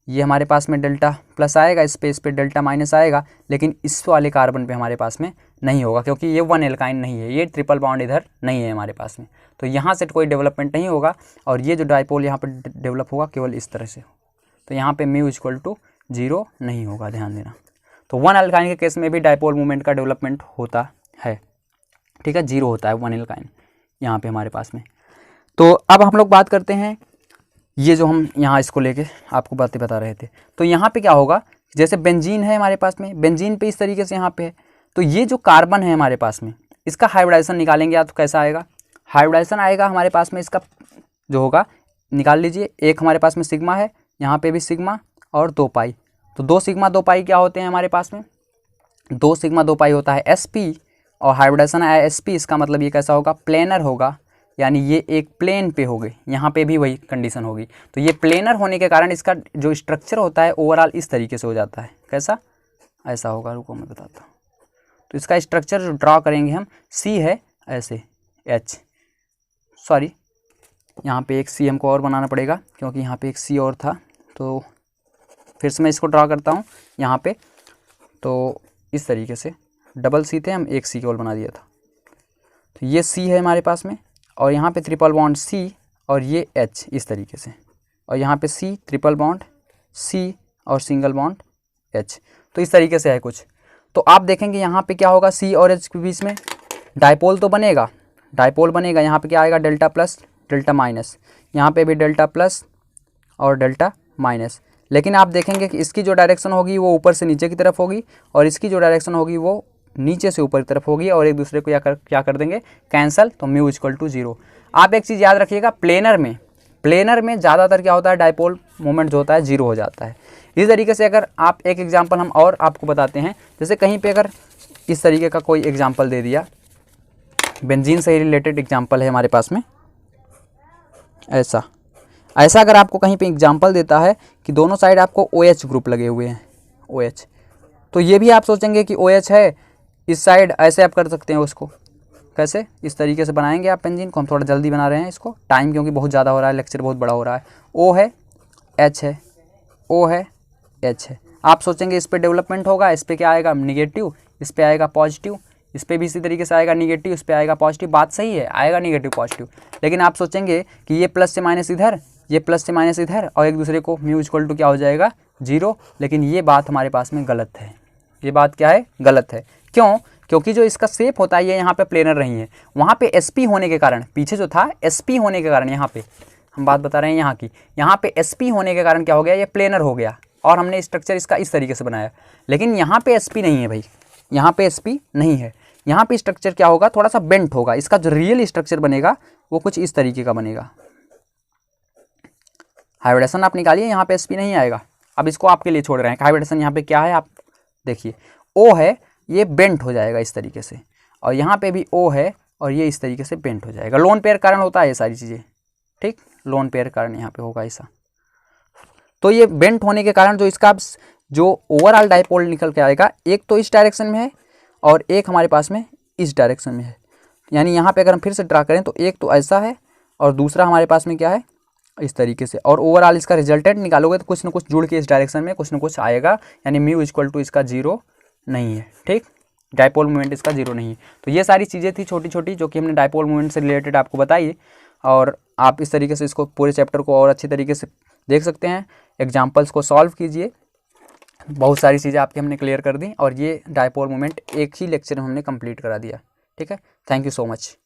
Speaker 1: ये हमारे पास में डेल्टा प्लस आएगा, इस पे डेल्टा माइनस आएगा, लेकिन इस वाले कार्बन पे हमारे पास में नहीं होगा, क्योंकि ये 1 एल्काइन नहीं है, ये ट्रिपल बॉन्ड इधर नहीं है हमारे पास में, तो यहाँ से कोई डेवलपमेंट नहीं होगा। और ये जो डायपोल यहाँ पे डेवलप होगा केवल इस तरह से, तो यहाँ पे म्यू इक्वल टू 0 नहीं होगा, ध्यान देना। तो 1 एल्काइन के केस में भी डायपोल मूवमेंट का डेवलपमेंट होता है, ठीक है, 0 होता है 1 एल्काइन यहाँ पे हमारे पास में। तो अब हम लोग बात करते हैं, ये जो हम यहाँ इसको लेके आपको बातें बता रहे थे, तो यहाँ पे क्या होगा, जैसे बेंजीन है हमारे पास में, बेंजीन पे इस तरीके से यहाँ पे है, तो ये जो कार्बन है हमारे पास में, इसका हाइब्रिडाइजेशन निकालेंगे या तो कैसा आएगा, हाइब्रिडाइजेशन आएगा हमारे पास में इसका जो होगा निकाल लीजिए। एक हमारे पास में सिग्मा है, यहाँ पे भी सिग्मा और 2 पाई, तो 2 सिग्मा 2 पाई क्या होते हैं हमारे पास में, 2 सिग्मा 2 पाई होता है sp, और हाइब्रिडेशन आया sp, इसका मतलब ये कैसा होगा, प्लेनर होगा, यानी ये एक प्लेन पे हो गई, यहाँ पे भी वही कंडीशन होगी। तो ये प्लेनर होने के कारण इसका जो स्ट्रक्चर होता है ओवरऑल इस तरीके से हो जाता है, कैसा, ऐसा होगा, रुको मैं बताता हूँ। तो इसका स्ट्रक्चर जो ड्रा करेंगे हम, सी है ऐसे एच, सॉरी यहाँ पे एक सी हमको और बनाना पड़ेगा क्योंकि यहाँ पे एक सी और था, तो फिर से मैं इसको ड्रा करता हूँ यहाँ पे। तो इस तरीके से डबल सी थे, हम एक सी केवल बना दिया था। तो ये सी है हमारे पास में, और यहाँ पे ट्रिपल बॉन्ड सी और ये एच इस तरीके से, और यहाँ पे सी ट्रिपल बॉन्ड सी और सिंगल बॉन्ड एच, तो इस तरीके से है कुछ। तो आप देखेंगे यहाँ पे क्या होगा, सी और एच के बीच में डायपोल तो बनेगा, डायपोल बनेगा। यहाँ पे क्या आएगा, डेल्टा प्लस डेल्टा माइनस, यहाँ पे भी डेल्टा प्लस और डेल्टा माइनस। लेकिन आप देखेंगे कि इसकी जो डायरेक्शन होगी वो ऊपर से नीचे की तरफ होगी, और इसकी जो डायरेक्शन होगी वो नीचे से ऊपर की तरफ होगी, और एक दूसरे को क्या कर देंगे, कैंसल, तो म्यू इक्वल टू 0। आप एक चीज़ याद रखिएगा, प्लेनर में ज़्यादातर क्या होता है, डायपोल मोमेंट जो होता है 0 हो जाता है। इस तरीके से अगर आप एक एग्जाम्पल हम और आपको बताते हैं, जैसे कहीं पे अगर इस तरीके का कोई एग्जाम्पल दे दिया, बेंजीन से रिलेटेड एग्जाम्पल है हमारे पास में, ऐसा अगर आपको कहीं पे एग्जाम्पल देता है कि दोनों साइड आपको OH ग्रुप लगे हुए हैं, OH, तो ये भी आप सोचेंगे कि OH है इस साइड, ऐसे आप कर सकते हैं उसको, कैसे, इस तरीके से बनाएंगे आप बेंजीन को। हम थोड़ा जल्दी बना रहे हैं इसको, टाइम क्योंकि बहुत ज़्यादा हो रहा है, लेक्चर बहुत बड़ा हो रहा है। O है H है, O है H है, आप सोचेंगे इस पर डेवलपमेंट होगा, इस पर क्या आएगा, निगेटिव, इस पर आएगा पॉजिटिव, इस पर भी इसी तरीके से आएगा निगेटिव, इस पर आएगा पॉजिटिव। बात सही है, आएगा निगेटिव पॉजिटिव, लेकिन आप सोचेंगे कि ये प्लस से माइनस इधर, ये प्लस से माइनस इधर, और एक दूसरे को म्यू इक्वल टू क्या हो जाएगा, 0। लेकिन ये बात हमारे पास में गलत है, ये बात क्या है, गलत है। क्यों, क्योंकि जो इसका शेप होता है ये यहाँ पे प्लेनर नहीं है, वहाँ पे SP होने के कारण, पीछे जो था SP होने के कारण, यहाँ पे हम बात बता रहे हैं यहाँ की, यहाँ पे SP होने के कारण क्या हो गया, ये प्लेनर हो गया, और हमने स्ट्रक्चर इसका इस तरीके से बनाया। लेकिन यहाँ पे SP नहीं है भाई, यहाँ पे SP नहीं है, यहाँ पे स्ट्रक्चर क्या होगा, थोड़ा सा बेंट होगा, इसका जो रियल स्ट्रक्चर बनेगा वो कुछ इस तरीके का बनेगा। हाइब्रिडेशन आप निकालिए, यहाँ पे SP नहीं आएगा। अब इसको आपके लिए छोड़ रहे हैं, हाइब्रिडेशन यहाँ पे क्या है, आप देखिए O है, ये बेंट हो जाएगा इस तरीके से, और यहाँ पे भी O है और ये इस तरीके से बेंट हो जाएगा। लोन पेयर कारण होता है ये सारी चीज़ें, ठीक, लोन पेयर कारण यहाँ पे होगा ऐसा। तो ये बेंट होने के कारण जो इसका जो ओवरऑल डायपोल निकल के आएगा, एक तो इस डायरेक्शन में है और एक हमारे पास में इस डायरेक्शन में है। यानी यहाँ पे अगर हम फिर से ड्रा करें तो एक तो ऐसा है और दूसरा हमारे पास में क्या है, इस तरीके से, और ओवरऑल इसका रिजल्टेंट निकालोगे तो कुछ ना कुछ जुड़ के इस डायरेक्शन में कुछ ना कुछ आएगा, यानी म्यू इक्वल टू इसका 0 नहीं है, ठीक, डायपोल मोमेंट इसका 0 नहीं है। तो ये सारी चीज़ें थी छोटी छोटी जो कि हमने डायपोल मोमेंट से रिलेटेड आपको बताई, और आप इस तरीके से इसको पूरे चैप्टर को और अच्छी तरीके से देख सकते हैं। एग्जाम्पल्स को सॉल्व कीजिए, बहुत सारी चीज़ें आपकी हमने क्लियर कर दी, और ये डायपोल मोमेंट एक ही लेक्चर में हमने कंप्लीट करा दिया, ठीक है। Thank you so much.